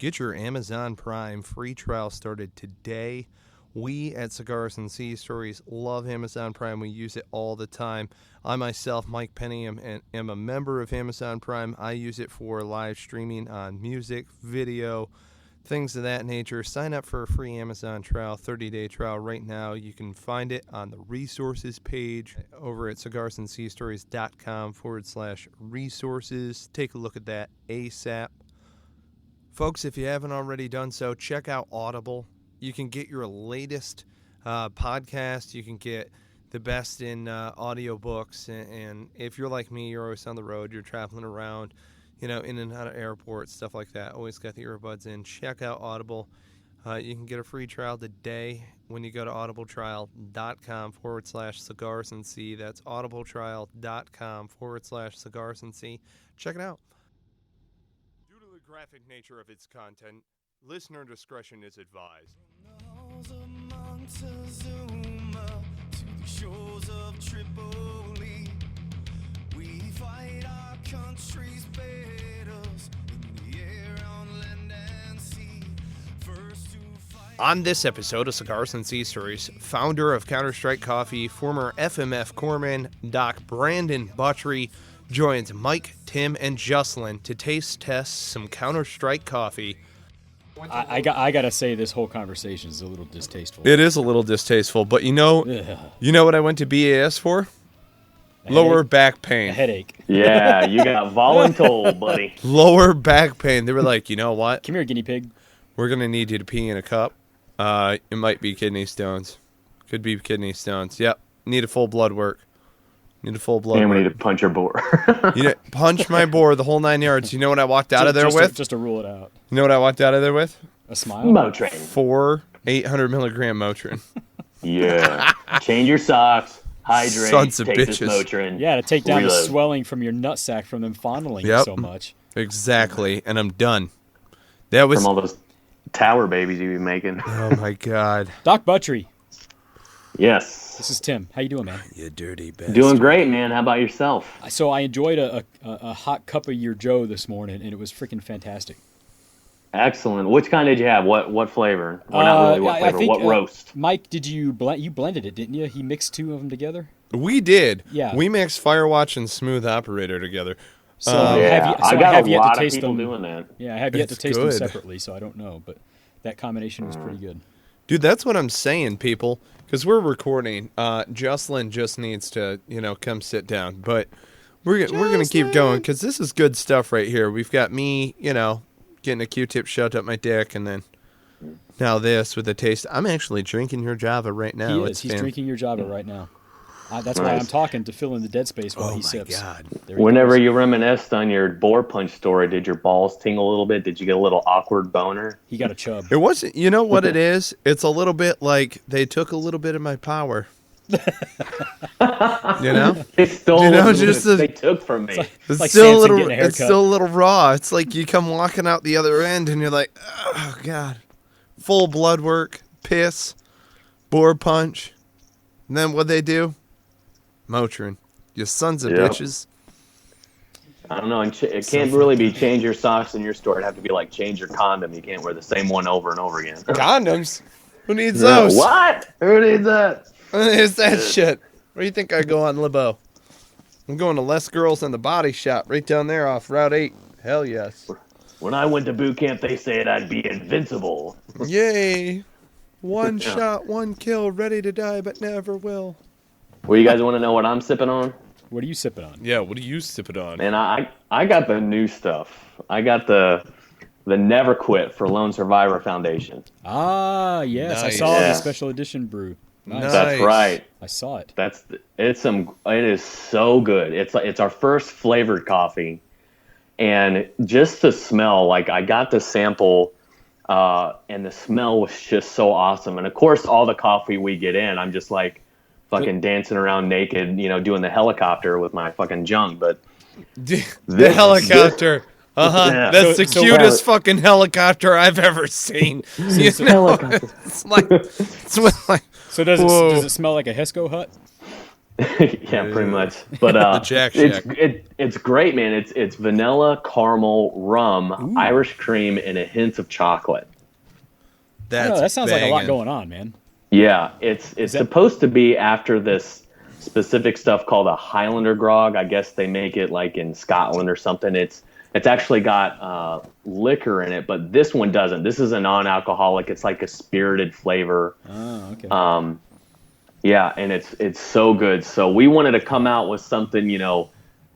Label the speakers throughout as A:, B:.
A: Get your Amazon Prime free trial started today. We at Cigars and Sea Stories love Amazon Prime. We use it all the time. I myself, Mike Penny, am a member of Amazon Prime. I use it for live streaming on music, video, things of that nature. Sign up for a free Amazon trial, 30-day trial right now. You can find it on the resources page over at cigarsandseastories.com/resources. Take a look at that ASAP. Folks, if you haven't already done so, check out Audible. You can get your latest podcast. You can get the best in audiobooks. And if you're like me, you're always on the road. You're traveling around, in and out of airports, stuff like that. Always got the earbuds in. Check out Audible. You can get a free trial today when you go to audibletrial.com/cigarsandseas. That's audibletrial.com/cigarsandseas. Check it out. Due to the graphic nature of its content, listener discretion is advised.
B: From the halls of Montezuma to the shores of Tripoli, we fight our country's battles in the air, on land and sea. First to fight.
A: On this episode of Cigars and Sea Stories, founder of Counter-Strike Coffee, former FMF corpsman, Doc Brandon Buttrey, joins Mike, Tim, and Juslin to taste test some Counter-Strike coffee.
C: I gotta say, this whole conversation is a little distasteful.
A: It is a little distasteful, but you know what I went to BAS for? Lower back pain.
C: A headache.
D: Yeah, you got voluntold, buddy.
A: Lower back pain. They were like, you know what?
C: Come here, guinea pig.
A: We're going to need you to pee in a cup. It might be kidney stones. Could be kidney stones. Yep. Need a full blood work.
D: And we need to punch your bore.
A: Punch my bore the whole 9 yards. You know what I walked out of there with?
C: Just to rule it out.
A: You know what I walked out of there with?
C: A smile?
D: Motrin.
A: 4 800-milligram Motrin.
D: Yeah. Change your socks. Hydrate.
A: Sons of
D: take
A: bitches.
D: this Motrin.
C: Yeah, to take down the
D: Reload.
C: swelling from your nutsack from them fondling you so much.
A: Exactly. And I'm done. That was...
D: From all those tower babies you be making.
A: Oh, my God.
C: Doc Buttrey.
D: Yes.
C: This is Tim. How you doing, man?
A: You dirty bastard.
D: Doing great, man. How about yourself?
C: So I enjoyed a hot cup of your Joe this morning, and it was freaking fantastic.
D: Excellent. Which kind did you have? What flavor? Or not really what flavor. What roast?
C: Mike, did you blended it, didn't you? He mixed two of them together?
A: We did.
C: Yeah.
A: We mixed Firewatch and Smooth Operator together.
C: So
D: I
C: I
D: got
C: have
D: a
C: yet
D: lot
C: to
D: of
C: taste
D: people
C: them.
D: doing that.
C: Yeah, I have yet to
A: It's
C: taste them
A: good.
C: separately, so I don't know, but that combination was pretty good.
A: Dude, that's what I'm saying, people. Because we're recording. Juslin just needs to, come sit down. But we're going to keep going because this is good stuff right here. We've got me, getting a Q-tip shoved up my dick, and then now this with a taste. I'm actually drinking your Java right now.
C: He is. He's drinking your Java right now. That's why I'm talking, to fill in the dead space while he sips.
A: Oh, my God.
D: Whenever you reminisced on your boar punch story, did your balls tingle a little bit? Did you get a little awkward boner?
C: He got a chub.
A: It wasn't, you know what it is? It's a little bit like they took a little bit of my power.
D: They stole they took from me.
C: It's like
A: still
C: Samson getting a
A: it's still a little raw. It's like you come walking out the other end and you're like, oh, God. Full blood work, piss, boar punch. And then what'd they do? Motrin. You sons of bitches.
D: I don't know. It can't really be change your socks in your store. It'd have to be like change your condom. You can't wear the same one over and over again.
A: Condoms? Who needs those?
D: What? Who needs that?
A: Who needs that shit? Where do you think I go on Libo? I'm going to Less Girls in the Body Shop right down there off Route 8. Hell yes.
D: When I went to boot camp, they said I'd be invincible.
A: Yay. One shot, one kill, ready to die but never will.
D: Well, you guys want to know what I'm sipping on?
C: What are you sipping on?
A: Yeah, what do you sip it on?
D: And I got the new stuff. I got the Never Quit for Lone Survivor Foundation.
C: Ah, yes.
A: Nice.
C: I saw the
D: Yeah.
C: special edition brew. Nice.
D: That's right.
C: I saw it.
D: It is so good. It's our first flavored coffee, and just the smell. Like I got the sample, and the smell was just so awesome. And of course, all the coffee we get in, I'm just like fucking dancing around naked, doing the helicopter with my fucking junk. But
A: the helicopter.
D: Yeah.
A: That's the cutest fucking helicopter I've ever seen.
D: Helicopter.
A: It's like
C: So does it smell like a Hesco hut?
D: Yeah, pretty much. But
A: The Jack Shack.
D: it's great, man. It's vanilla, caramel, rum,
C: Ooh.
D: Irish cream, and a hint of chocolate.
C: I don't
A: That's
C: know, that sounds like a lot
A: banging.
C: going on, man.
D: Yeah, it's
C: that-
D: supposed to be after this specific stuff called a Highlander grog. I guess they make it like in Scotland or something. It's actually got liquor in it, but this one doesn't. This is a non-alcoholic. It's like a spirited flavor.
C: Oh, okay.
D: Yeah, and it's so good. So we wanted to come out with something,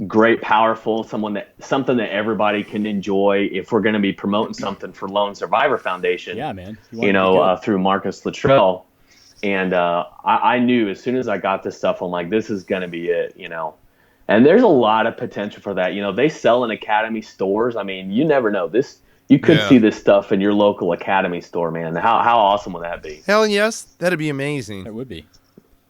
D: great, powerful, something that everybody can enjoy. If we're going to be promoting something for Lone Survivor Foundation,
C: Yeah, man.
D: through Marcus Luttrell, and I knew as soon as I got this stuff, I'm like, this is going to be it, And there's a lot of potential for that. They sell in Academy stores. I mean, you never know. You could see this stuff in your local Academy store, man. How awesome would that be?
A: Hell yes, that'd be amazing.
C: That would be.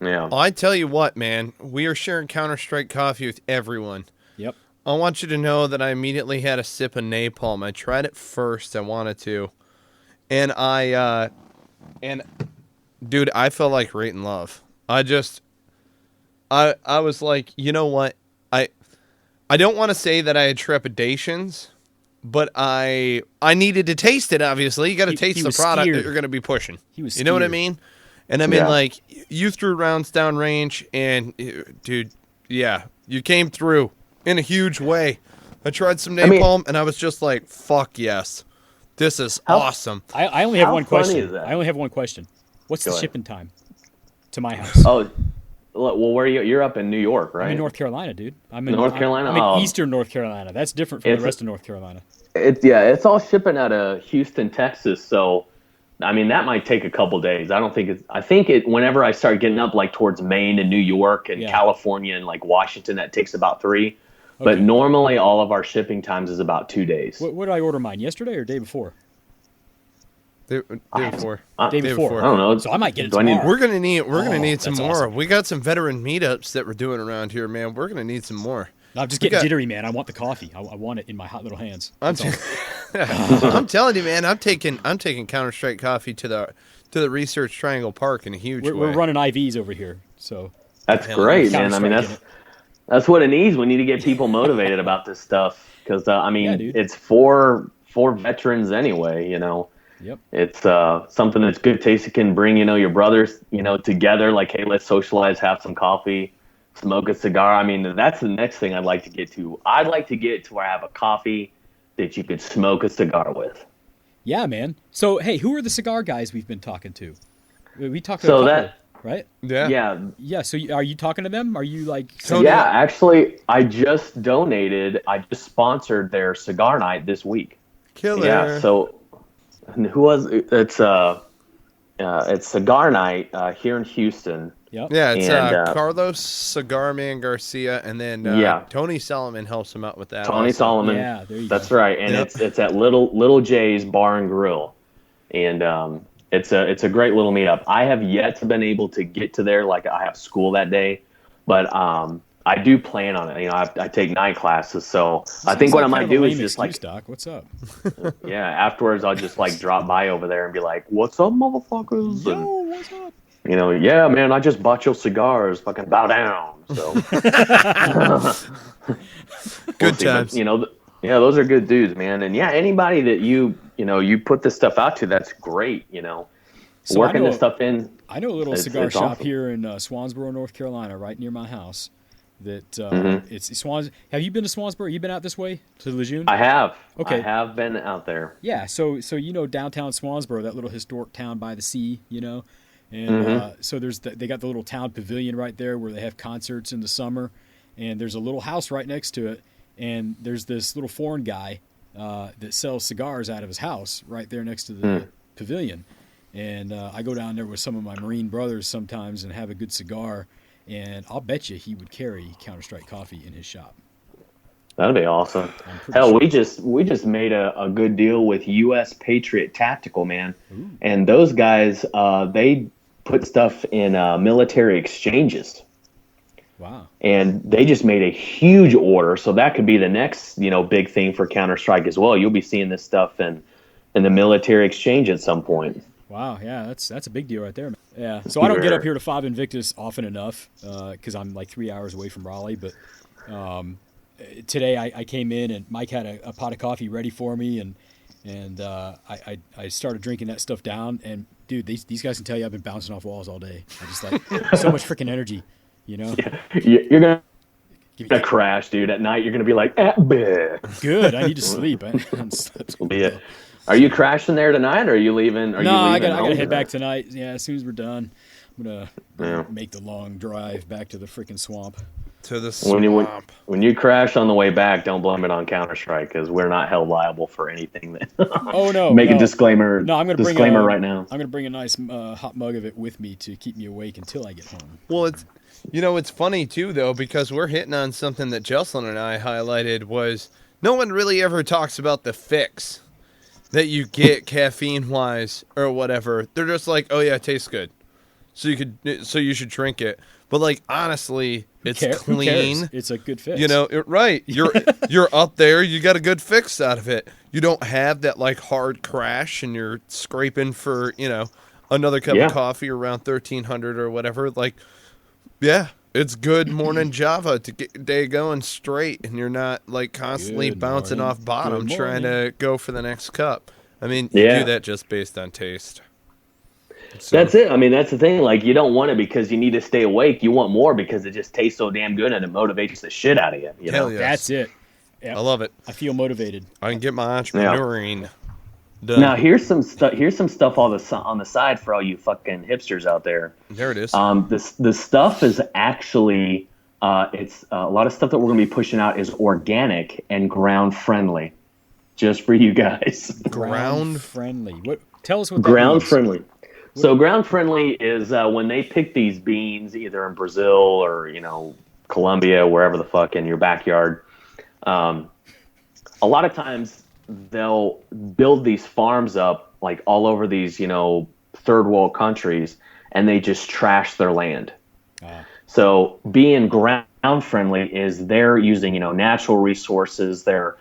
D: Yeah.
A: Well, I tell you what, man, we are sharing Counter-Strike coffee with everyone.
C: Yep.
A: I want you to know that I immediately had a sip of napalm. I tried it first. I wanted to. And dude, I felt like right in love. I was like, you know what? I don't want to say that I had trepidations, but I needed to taste it, obviously. You got to taste the product that you're going to be pushing.
C: He was
A: You know what I
C: scared.
A: mean? And I mean,
D: Yeah.
A: like, you threw rounds down range, and, dude, yeah, you came through in a huge way. I tried some napalm, and I was just like, fuck yes. This is awesome.
C: I only have
D: How
C: one
D: funny
C: question.
D: is that?
C: I only have one question. What's
D: Go
C: the
D: ahead.
C: shipping time to my house?
D: Oh, well, where are you? You're up in New York, right?
C: I'm in North Carolina, dude. I'm in
D: North Carolina?
C: I'm in
D: Oh.
C: Eastern North Carolina. That's different from the rest of North Carolina.
D: It's all shipping out of Houston, Texas. So, I mean, that might take a couple days. I think whenever I start getting up like towards Maine and New York and
C: Yeah.
D: California and like Washington, that takks about 3. But normally all of our shipping times is about 2 days.
C: What did I order mine? Yesterday or day before?
A: Day before.
C: Day
A: Day
C: before.
A: before.
D: I don't know.
C: So I might get it
D: Do I need-
C: tomorrow.
A: We're gonna need some
C: that's
A: more.
C: awesome.
A: We got some veteran meetups that we're doing around here, man. We're gonna need some more.
C: No, I'm just
A: We
C: getting
A: got-
C: jittery, man. I want the coffee. I want it in my hot little hands.
A: I'm,
C: That's all.
A: I'm telling you, man. I'm taking Counter-Strike coffee to the Research Triangle Park in a huge way.
C: We're running IVs over here, so
D: That's
A: Hell,
D: great, man. I mean,
C: Counter-Strike
D: that's what it needs. We need to get people motivated about this stuff because I mean,
C: Yeah, dude.
D: it's for veterans anyway.
C: Yep.
D: It's something that's good taste. It can bring your brothers together. Like, hey, let's socialize, have some coffee, smoke a cigar. I mean, that's the next thing I'd like to get to. I'd like to get to where I have a coffee that you could smoke a cigar with.
C: Yeah, man. So hey, who are the cigar guys we've been talking to? We talked to
D: So
C: a couple,
D: that-
C: right?
A: Yeah.
D: Yeah.
C: Yeah. So are you talking to them? Are you like?
D: Yeah, actually, I just sponsored their cigar night this week.
A: Killer.
D: Yeah, so who was it's cigar night here in Houston.
C: Yep.
A: Yeah, it's
D: And,
A: Carlos Cigar Man Garcia, and then Tony Solomon helps him out with that.
D: Tony
A: also.
D: Solomon.
C: Yeah, there you
D: That's
C: go.
D: right, and
A: Yep.
D: it's at Little J's Bar and Grill, and it's a great little meetup. I have yet to been able to get to there. Like, I have school that day, but I do plan on it. I take night classes, so I think what I might do is just like,
C: Doc. What's up?
D: yeah, afterwards I'll just like drop by over there and be like, "What's up, motherfuckers?" And,
C: Yo, what's up?
D: yeah, man, I just bought your cigars. Fucking bow down. So
A: Good
D: see,
A: times.
D: but, yeah, those are good dudes, man. And yeah, anybody that you put this stuff out to, that's great.
C: So
D: Working
C: I know-
D: this stuff in.
C: I know a little
D: It's
C: cigar shop
D: awesome.
C: here in Swansboro, North Carolina, right near my house. That
D: Mm-hmm.
C: it's Swans. Have you been to Swansboro? You been out this way to Lejeune?
D: I have.
C: Okay.
D: I have been out there.
C: Yeah, so downtown Swansboro, that little historic town by the sea, and
D: Mm-hmm.
C: so they got the little town pavilion right there where they have concerts in the summer, and there's a little house right next to it, and there's this little foreign guy that sells cigars out of his house right there next to the pavilion, and I go down there with some of my Marine brothers sometimes and have a good cigar, and I'll bet you he would carry Counter-Strike coffee in his shop.
D: That'd be awesome.
C: I'm pretty
D: Hell,
C: sure.
D: we just made a good deal with U.S. Patriot Tactical, man. And those guys, they put stuff in military exchanges.
C: Wow.
D: And they just made a huge order, so that could be the next, big thing for Counter-Strike as well. You'll be seeing this stuff in the military exchange at some point.
C: Wow, yeah, that's a big deal right there, man. Yeah, so I don't get up here to 5 Invictus often enough because I'm like 3 hours away from Raleigh. But today I came in and Mike had a pot of coffee ready for me, and I started drinking that stuff down. And dude, these guys can tell you I've been bouncing off walls all day. I just like so much freaking energy, you know.
D: Yeah, you're gonna crash, dude. At night, you're gonna be like, bleh.
C: Good. I need to sleep. I haven't slept.
D: Yeah. Are you crashing there tonight, or are you leaving?
C: I gotta head back tonight. Yeah, as soon as we're done, I'm gonna make the long drive back to the freaking swamp.
A: To the swamp.
D: When you crash on the way back, don't blame it on Counter-Strike because we're not held liable for anything. That
C: Oh no!
D: Make a disclaimer.
C: No, I'm gonna
D: disclaimer right now.
C: I'm gonna bring a nice hot mug of it with me to keep me awake until I get home.
A: Well, it's funny too though because we're hitting on something that Juslin and I highlighted was no one really ever talks about the fix that you get caffeine wise or whatever. They're just like, oh yeah, it tastes good, so you should drink it. But like honestly, it's clean.
C: Who cares? It's a good fix.
A: You know, right? You're up there. You got a good fix out of it. You don't have that like hard crash, and you're scraping for another cup of coffee around 1300 or whatever. Like, yeah, it's good morning Java to get your day going straight, and you're not like constantly bouncing off bottom trying to go for the next cup. I mean, you do that just based on taste. So.
D: That's it. I mean, that's the thing. Like, you don't want it because you need to stay awake. You want more because it just tastes so damn good and it motivates the shit out of you. You know?
A: Yes.
C: That's it. Yep.
A: I love it.
C: I feel motivated.
A: I can get my entrepreneuring done.
D: Now, here's some stuff. Here's some stuff on the side for all you fucking hipsters out there.
A: There it is.
D: The stuff is actually it's a lot of stuff that we're going to be pushing out is organic and ground friendly, just for you guys.
A: Ground
C: friendly. What? Tell us what that
D: ground
C: means.
D: Friendly. So ground friendly is when they pick these beans, either in Brazil or Colombia, wherever the fuck in your backyard. A lot of times they'll build these farms up like all over these third world countries, and they just trash their land. So being ground friendly is they're using natural resources. They're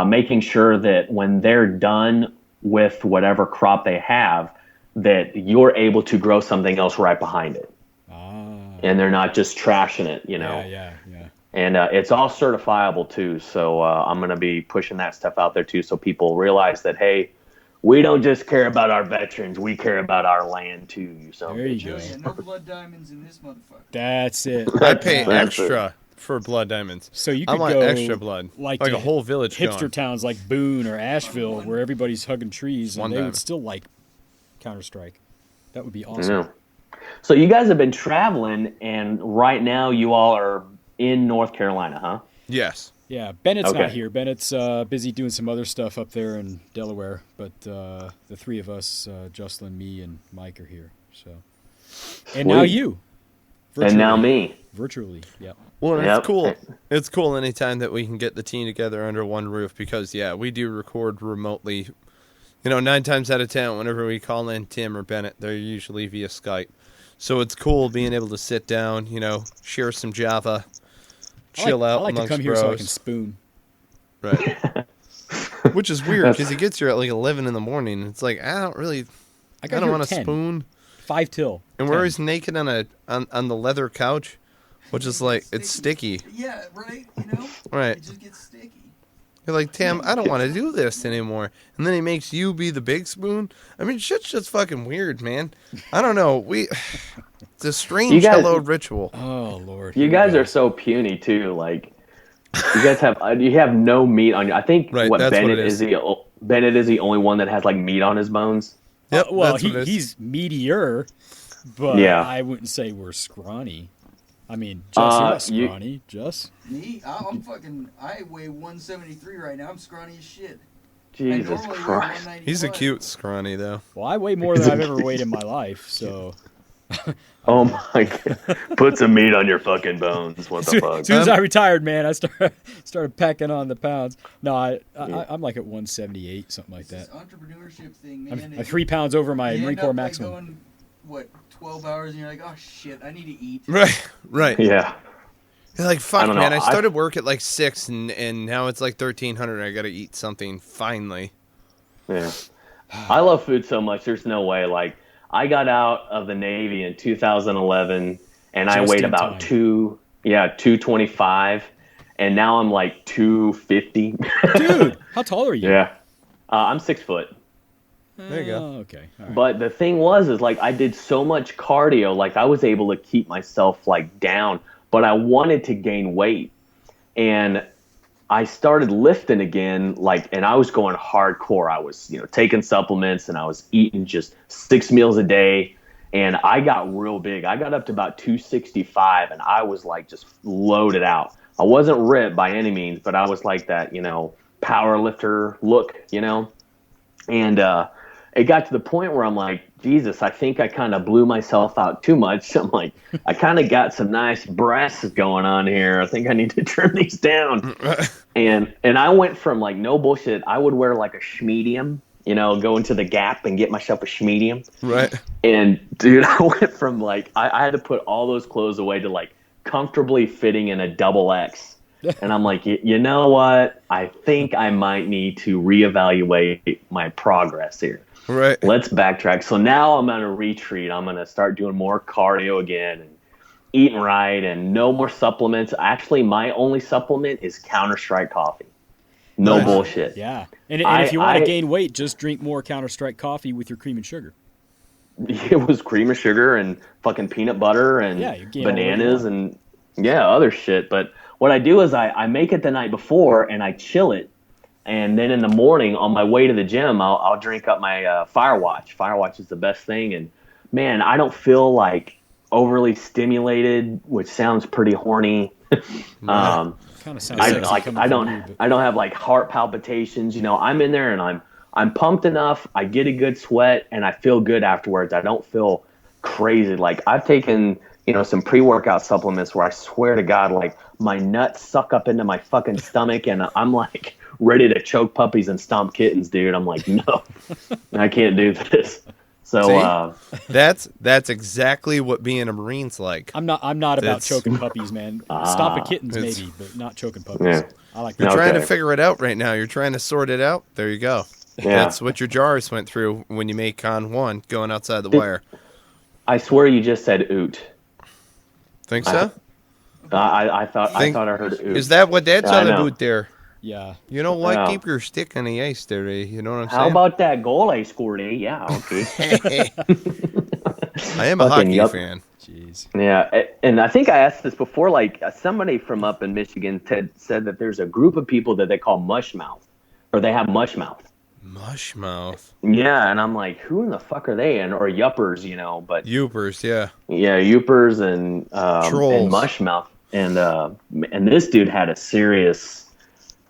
D: making sure that when they're done with whatever crop they have, that you're able to grow something else right behind it. And they're not just trashing it,
C: Yeah.
D: And it's all certifiable too. So I'm going to be pushing that stuff out there too, so people realize that, hey, we don't just care about our veterans. We care about our land too.
C: There you go.
E: Yeah, no blood diamonds in this motherfucker.
C: That's it.
A: I pay extra for blood diamonds.
C: So you
A: I
C: could
A: want
C: go
A: extra blood, like a whole village
C: hipster
A: gone.
C: towns like Boone or Asheville, where everybody's hugging trees, and
A: One
C: they
A: diamond.
C: would still like Counter-Strike. That would be awesome.
D: So you guys have been traveling, and right now you all are in North Carolina, huh?
A: Yes.
C: Yeah, Bennett's
D: Okay.
C: not here. Bennett's busy doing some other stuff up there in Delaware, but the three of us, Juslin, me, and Mike, are here. So, and now
D: Sweet.
C: you,
D: And now me.
C: virtually. Yep.
A: Well, and
D: Yep.
A: it's cool. It's cool anytime that we can get the team together under one roof because, we do record remotely. 9 times out of 10, whenever we call in Tim or Bennett, they're usually via Skype. So it's cool being able to sit down, share some Java, chill out
C: I like to
A: amongst
C: come
A: bros.
C: here so I can spoon.
A: Right. Which is weird because he gets here at like 11 in the morning. It's like, I don't
C: got here
A: want
C: at
A: to
C: 10.
A: spoon.
C: 5 till.
A: And
C: 10.
A: we're always naked on the leather couch, which is like, it's sticky.
E: Yeah, right?
A: Right.
E: It just gets sticky.
A: You're like, Tim, I don't want to do this anymore. And then he makes you be the big spoon. I mean, shit's just fucking weird, man. I don't know. It's a strange hello ritual.
C: Oh Lord.
D: You guys are so puny too. Like, you guys have no meat on you. I think
A: Right, that's
D: Bennett
A: what it is.
D: Bennett is the only one that has like meat on his bones.
A: Yep,
C: well,
A: that's what it is.
C: he's meatier, but
D: Yeah.
C: I wouldn't say we're scrawny. I mean, Jess, you're not
D: you-
C: scrawny, Jess.
E: Me? I weigh 173 right now. I'm scrawny as shit.
D: Jesus
E: I normally weigh
D: Christ.
E: 195.
A: He's a cute scrawny, though.
C: Well, I weigh more than I've ever weighed in my life, so.
D: Oh my God. Put some meat on your fucking bones. What the fuck?
C: As soon as I retired, man, I started packing on the pounds. No, I'm like at 178, something like
E: It's
C: that.
E: this entrepreneurship thing, man.
C: I'm 3 pounds over my
E: you
C: Marine
E: end
C: Corps
E: up, like,
C: maximum.
E: going, 12 hours, and you're like, oh shit, I need to eat.
A: Right.
D: Yeah.
A: You're like, fuck,
D: I don't
A: man,
D: know.
A: I started work at like 6, and now it's like 1300. I got to eat something finally.
D: Yeah. I love food so much. There's no way. Like, I got out of the Navy in 2011, and I
C: Just
D: weighed
C: in
D: about
C: time.
D: 225, and now I'm like 250.
C: Dude, how tall are you?
D: Yeah, I'm 6 foot.
A: There you go.
C: Okay. All right.
D: But the thing is like I did so much cardio, like I was able to keep myself like down, but I wanted to gain weight, and I started lifting again, like, and I was going hardcore. I was, taking supplements, and I was eating just 6 meals a day, and I got real big. I got up to about 265, and I was like just loaded out. I wasn't ripped by any means, but I was like that, power lifter look, and it got to the point where I'm like, Jesus, I think I kind of blew myself out too much. I'm like, I kind of got some nice breasts going on here. I think I need to trim these down. And I went from, like, no bullshit, I would wear like a schmedium, go into the Gap and get myself a schmedium.
A: Right.
D: And dude, I went from like, I had to put all those clothes away to like comfortably fitting in a double X. And I'm like, you know what? I think I might need to reevaluate my progress here.
A: Right.
D: Let's backtrack. So now I'm on a retreat. I'm going to start doing more cardio again and eating right and no more supplements. Actually, my only supplement is Counter-Strike coffee. No
A: Nice.
D: bullshit.
C: Yeah. And if you want to gain weight, just drink more Counter-Strike coffee with your cream and sugar.
D: It was cream and sugar and fucking peanut butter and
C: Yeah, you gain all the way you
D: bananas
C: want.
D: and other shit. But what I do is I make it the night before and I chill it. And then in the morning on my way to the gym, I'll drink up my Firewatch. Firewatch is the best thing. And man, I don't feel like overly stimulated, which sounds pretty horny.
C: Kind of sounds
D: I
C: sexy coming
D: I
C: from
D: don't
C: you, but-
D: I don't have like heart palpitations. I'm in there and I'm pumped enough. I get a good sweat and I feel good afterwards. I don't feel crazy. Like I've taken some pre-workout supplements where I swear to God, like my nuts suck up into my fucking stomach and I'm like ready to choke puppies and stomp kittens, dude. I'm like, no, I can't do this. So
A: that's exactly what being a Marine's like.
C: I'm not about
A: That's-
C: choking puppies, man. Stomping kittens
A: It's-
C: maybe, but not choking puppies.
D: Yeah.
C: I like
A: You're
C: that.
A: trying to
D: Okay.
A: figure it out right now. You're trying to sort it out. There you go.
D: Yeah.
A: That's what your jars went through when you made Con 1 going outside the wire.
D: I swear you just said oot.
A: Think so?
D: I thought
A: Think-
D: I heard oot.
A: Is that what that's
D: I
A: all
D: know.
A: about there?
C: Yeah.
A: You know what?
D: Yeah.
A: Keep your stick on the ice there, eh? You know what I'm
D: How
A: saying?
D: about that goal I scored? Yeah, okay.
A: I am a
D: Fucking
A: hockey
D: yup.
A: fan.
C: Jeez.
D: Yeah, and I think I asked this before. Like somebody from up in Michigan said that there's a group of people that they call mushmouth, or they have mushmouth.
A: Mushmouth.
D: Yeah, and I'm like, who in the fuck are they? Or yuppers, But
A: Youpers, yeah.
D: yeah, youpers and
A: Trolls.
D: mushmouth, and this dude had a serious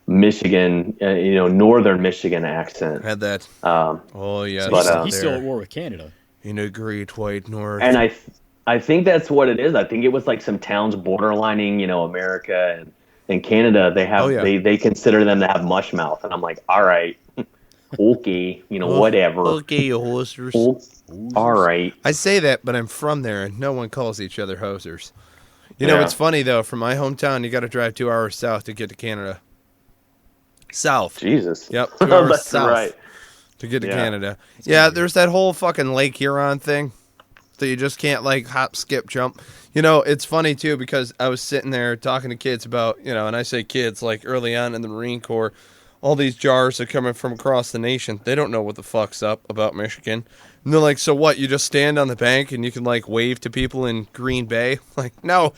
D: Michigan, northern Michigan accent.
A: Had that. Oh, yeah.
D: But,
C: He's still at war with Canada.
A: in a great white north.
D: And I think that's what it is. I think it was like some towns borderlining, America and Canada. They have
A: Oh, yeah.
D: they consider them to have mush mouth, and I'm like, all right, okay, whatever.
A: Okay, hosers.
D: Oh, all right.
A: I say that, but I'm from there, and no one calls each other hosers. You know,
D: Yeah.
A: it's funny, though. From my hometown, you got to drive 2 hours south to get to Canada. South.
D: Jesus.
A: Yep, 2 hours
D: That's
A: south
D: right.
A: to get to
D: Yeah.
A: Canada. Yeah, there's that whole fucking Lake Huron thing that you just can't, like, hop, skip, jump. It's funny, too, because I was sitting there talking to kids about, and I say kids, like, early on in the Marine Corps, all these jars are coming from across the nation. They don't know what the fuck's up about Michigan. And they're like, so what, you just stand on the bank and you can, like, wave to people in Green Bay? Like, no,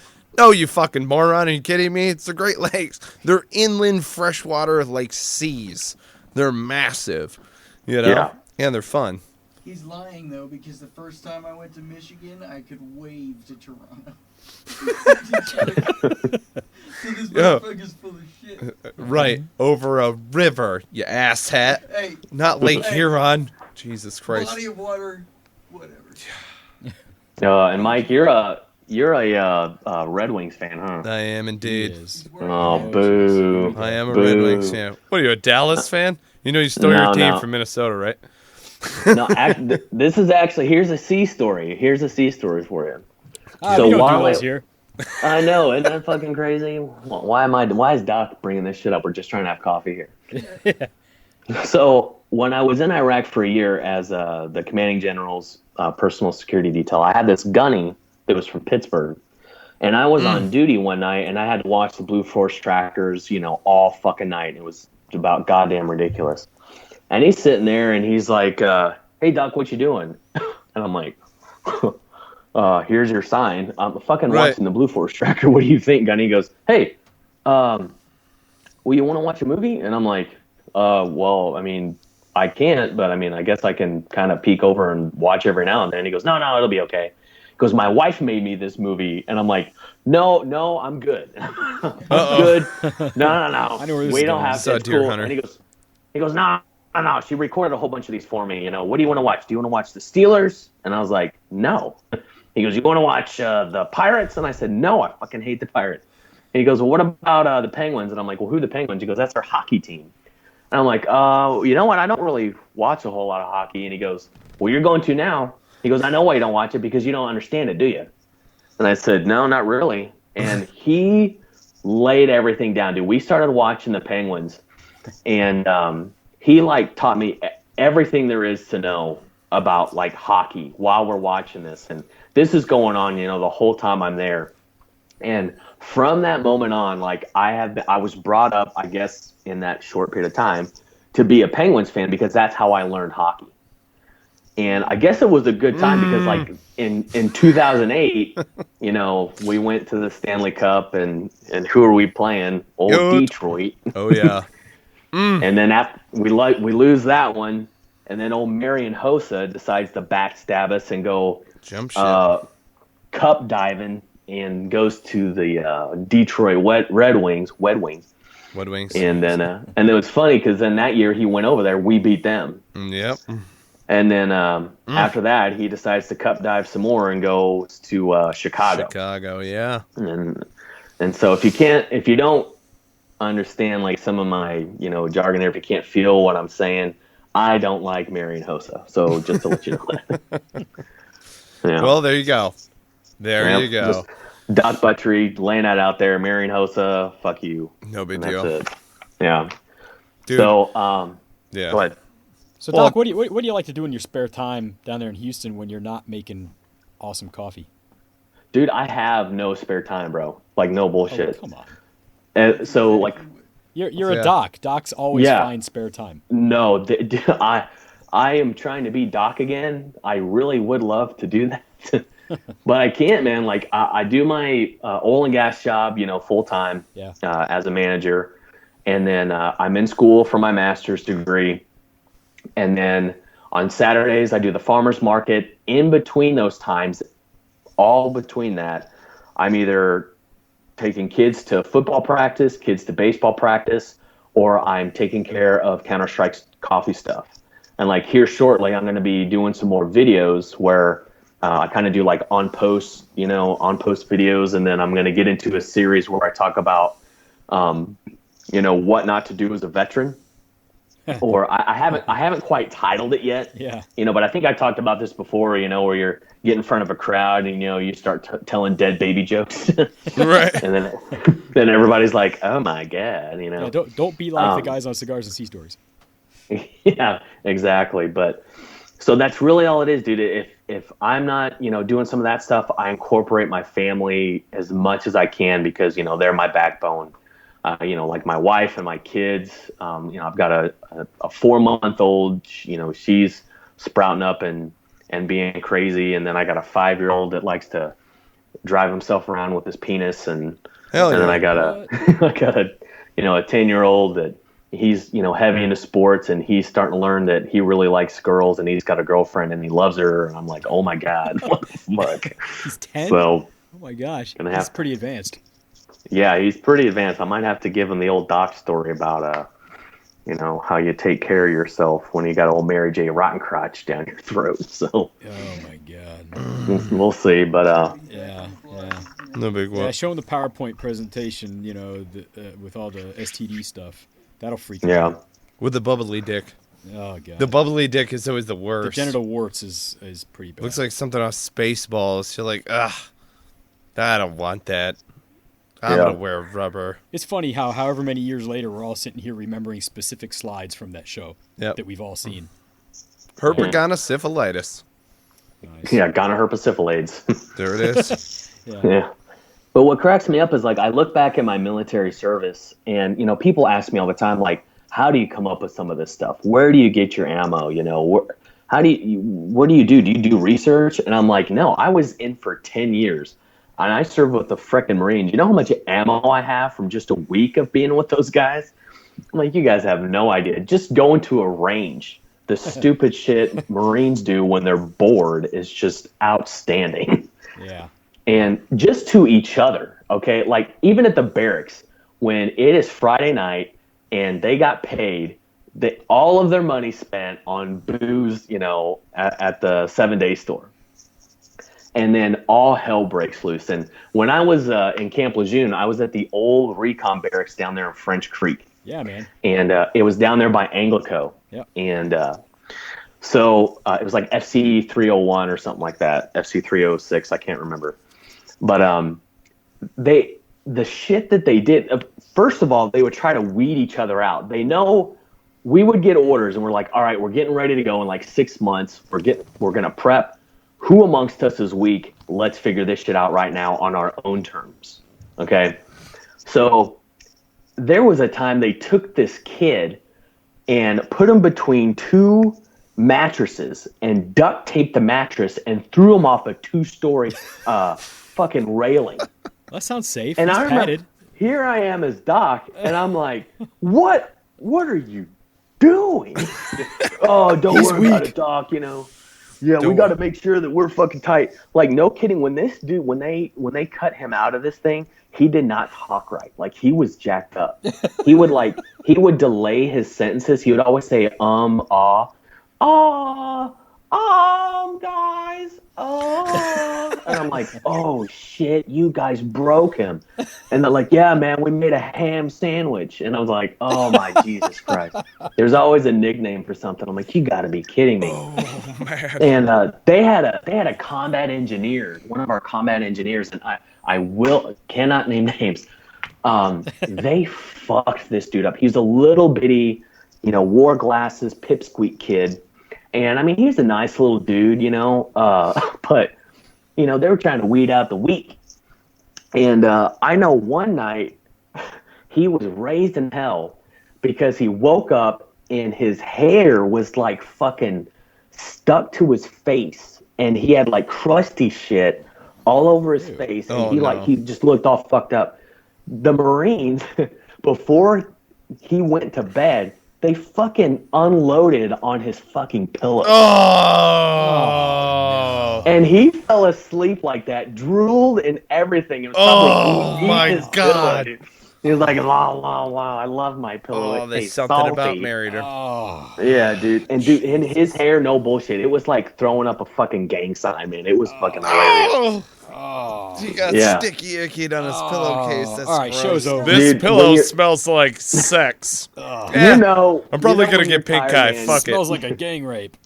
A: you fucking moron. Are you kidding me? It's the Great Lakes. They're inland freshwater, like, seas. They're massive,
D: Yeah.
A: And they're fun.
E: He's lying though, because the first time I went to Michigan, I could wave to Toronto. So this
A: Yeah.
E: motherfucker's full of shit.
A: Right, over a river, you asshat.
E: Hey,
A: Not Lake
E: Hey.
A: Huron. Jesus Christ.
E: body of water, whatever.
D: And Mike, you're a Red Wings fan, huh?
A: I am
C: He
A: indeed.
C: is.
D: Oh, boo!
A: I am a
D: Boo.
A: Red Wings fan. What are you, a Dallas fan? You stole your
D: No,
A: team
D: no.
A: from Minnesota, right?
D: No, this is actually here's a sea story. Here's a sea story for you. So
C: We don't
D: while
C: do those
D: I-
C: here.
D: I know, isn't that fucking crazy? Why is Doc bringing this shit up? We're just trying to have coffee here. So when I was in Iraq for a year as the commanding general's personal security detail, I had this gunny that was from Pittsburgh. And I was on duty one night, and I had to watch the Blue Force tractors, all fucking night. It was about goddamn ridiculous. And he's sitting there, and he's like, "Hey, Doc, what you doing?" And I'm like, "Here's your sign. I'm fucking watching the Blue Force tracker. What do you think?" And he goes, "Hey, well, you want to watch a movie?" And I'm like, "Well, I mean, I can't, but I mean, I guess I can kind of peek over and watch every now and then." He goes, "No, it'll be okay." Goes, "My wife made me this movie," and I'm like, no, I'm good. I'm good. No.
C: I know where this
D: We
C: is
D: don't
C: going.
D: have to. It's
A: Deer
D: cool.
A: Hunter.
D: And he goes, no. She recorded a whole bunch of these for me. What do you want to watch? Do you want to watch the Steelers? And I was like, no. He goes, you want to watch the Pirates? And I said, no, I fucking hate the Pirates. And he goes, well, what about the Penguins? And I'm like, well, who are the Penguins? He goes, that's our hockey team. And I'm like, you know what? I don't really watch a whole lot of hockey. And he goes, well, you're going to now. He goes, I know why you don't watch it, because you don't understand it, do you? And I said, no, not really. And he laid everything down, dude. We started watching the Penguins, and he taught me everything there is to know about hockey while we're watching this. And this is going on, the whole time I'm there. And from that moment on, I was brought up, I guess, in that short period of time to be a Penguins fan, because that's how I learned hockey. And I guess it was a good time because in 2008, we went to the Stanley Cup, and who are we playing? Old Detroit.
A: Oh yeah.
D: And then after we lose that one, and then old Marian Hossa decides to backstab us and go
A: Jump ship.
D: cup diving, and goes to the Detroit Red Wings.
A: Wood Wings.
D: And then and it was funny because then that year he went over there, we beat them.
A: Yep.
D: And then after that, he decides to cup dive some more and goes to Chicago.
A: Chicago, yeah.
D: And so if you don't understand some of my jargon there, if you can't feel what I'm saying, I don't like Marian Hossa. So just to let you know that. Yeah.
A: Well, there you go. You go.
D: Just Doc Buttrey laying that out there. Marian Hossa, fuck you.
A: No big
D: And
A: deal.
D: that's it. Yeah.
A: Dude.
D: So
A: Yeah.
D: go ahead.
C: So, Doc, what do you like to do in your spare time down there in Houston when you're not making awesome coffee?
D: Dude, I have no spare time, bro. No bullshit.
C: Oh, come on.
D: So
C: You're a doc. Docs always find spare time.
D: no, I am trying to be doc again. I really would love to do that, but I can't, man. I do my oil and gas job, full time, as a manager, and then I'm in school for my master's degree. And then on Saturdays, I do the farmer's market. In between those times, all between that, I'm either taking kids to football practice, kids to baseball practice, or I'm taking care of Counter-Strike's coffee stuff. And here shortly, I'm going to be doing some more videos where I kind of do on-post videos. And then I'm going to get into a series where I talk about, what not to do as a veteran. Or I haven't quite titled it yet.
C: Yeah.
D: But I think I talked about this before. Where you're getting in front of a crowd and you start telling dead baby jokes.
A: Right.
D: And then everybody's like, "Oh my god,"
C: Yeah, don't be like the guys on Cigars and Sea Stories.
D: Yeah, exactly. But so that's really all it is, dude. If I'm not doing some of that stuff, I incorporate my family as much as I can, because they're my backbone. My wife and my kids. I've got a 4-month-old. She's sprouting up and being crazy, and then I got a 5-year-old that likes to drive himself around with his penis, and then I got a 10-year-old that he's heavy into sports, and he's starting to learn that he really likes girls, and he's got a girlfriend and he loves her, and I'm like, oh my god, what the fuck?
C: He's 10.
D: So,
C: oh my gosh, he's pretty advanced.
D: Yeah, he's pretty advanced. I might have to give him the old Doc story about, how you take care of yourself when you got old Mary J. Rottencrotch down your throat. So,
C: oh my god,
D: we'll see. But
C: yeah.
A: No big one.
C: Yeah, show him the PowerPoint presentation. With all the STD stuff. That'll freak you out.
A: With the bubbly dick.
C: Oh god.
A: The bubbly dick is always the worst.
C: The genital warts is pretty bad.
A: Looks like something off Spaceballs. You're like, ugh, I don't want that. I'm
D: Yeah.
A: gonna wear rubber.
C: It's funny how, however many years later, we're all sitting here remembering specific slides from that show
A: Yep.
C: that we've all seen.
A: Herpetogonosyphilitis.
C: Nice.
D: Yeah, gonorrhoepasyphilades.
A: There it is.
D: Yeah. But what cracks me up is like I look back at my military service and, you know, people ask me all the time, like, how do you come up with some of this stuff? Where do you get your ammo? You know, what do you do? Do you do research? And I'm like, no, I was in for 10 years and I served with the frickin' Marines. You know how much ammo I have from just a week of being with those guys? I'm like, you guys have no idea. Just going to a range, the stupid shit Marines do when they're bored is just outstanding.
C: Yeah.
D: And just to each other, okay? Like, even at the barracks, when it is Friday night and they got paid, all of their money spent on booze, you know, at the 7-Day store. And then all hell breaks loose. And when I was in Camp Lejeune, I was at the old recon barracks down there in French Creek.
C: Yeah, man.
D: And it was down there by Anglico.
C: Yep.
D: And so it was like FC 301 or something like that. FC 306, I can't remember. But the shit that they did, first of all, they would try to weed each other out. They know we would get orders and we're like, all right, we're getting ready to go in like 6 months. We're going to prep. Who amongst us is weak? Let's figure this shit out right now on our own terms. Okay. So there was a time they took this kid and put him between two mattresses and duct taped the mattress and threw him off a 2-story fucking railing.
C: That sounds safe.
D: And
C: It's
D: I remember,
C: padded.
D: here I am as Doc, and I'm like, what are you doing? Oh, don't worry about it, Doc, you know. Yeah, we got to make sure that we're fucking tight. Like, no kidding, when this dude, when they cut him out of this thing, he did not talk right. Like, he was jacked up. He would delay his sentences. He would always say, guys, and I'm like, oh shit, you guys broke him. And they're like, yeah, man, we made a ham sandwich. And I was like, oh my Jesus Christ. There's always a nickname for something. I'm like, you gotta be kidding me.
A: Oh man.
D: And they had a combat engineer, one of our combat engineers, and I cannot name names. They fucked this dude up. He's a little bitty, you know, wore glasses, pipsqueak kid. And I mean, he's a nice little dude, you know, but, you know, they were trying to weed out the weak. And I know one night he was raised in hell because he woke up and his hair was like fucking stuck to his face. And he had like crusty shit all over his face. And he just looked all fucked up. The Marines, before he went to bed, they fucking unloaded on his fucking pillow.
A: Oh.
D: And he fell asleep like that, drooled and everything. It was
A: Oh my God.
D: Pillow. He was like, wow, I love my pillow.
A: Oh,
D: It
A: there's
D: tastes
A: something
D: salty.
A: about married her.
C: Oh.
D: Yeah, dude. And in his hair, no bullshit. It was like throwing up a fucking gang sign, man. It was fucking hilarious.
C: Oh.
A: He got sticky icky on his pillowcase. That's
C: all right,
A: gross.
C: show's over.
A: This
D: Dude,
A: pillow
D: when
A: smells like sex.
D: You know,
A: I'm probably gonna
D: when
A: get
D: you're
A: pink
D: tired,
A: eye.
D: man,
A: Fuck it.
C: Smells like a gang rape.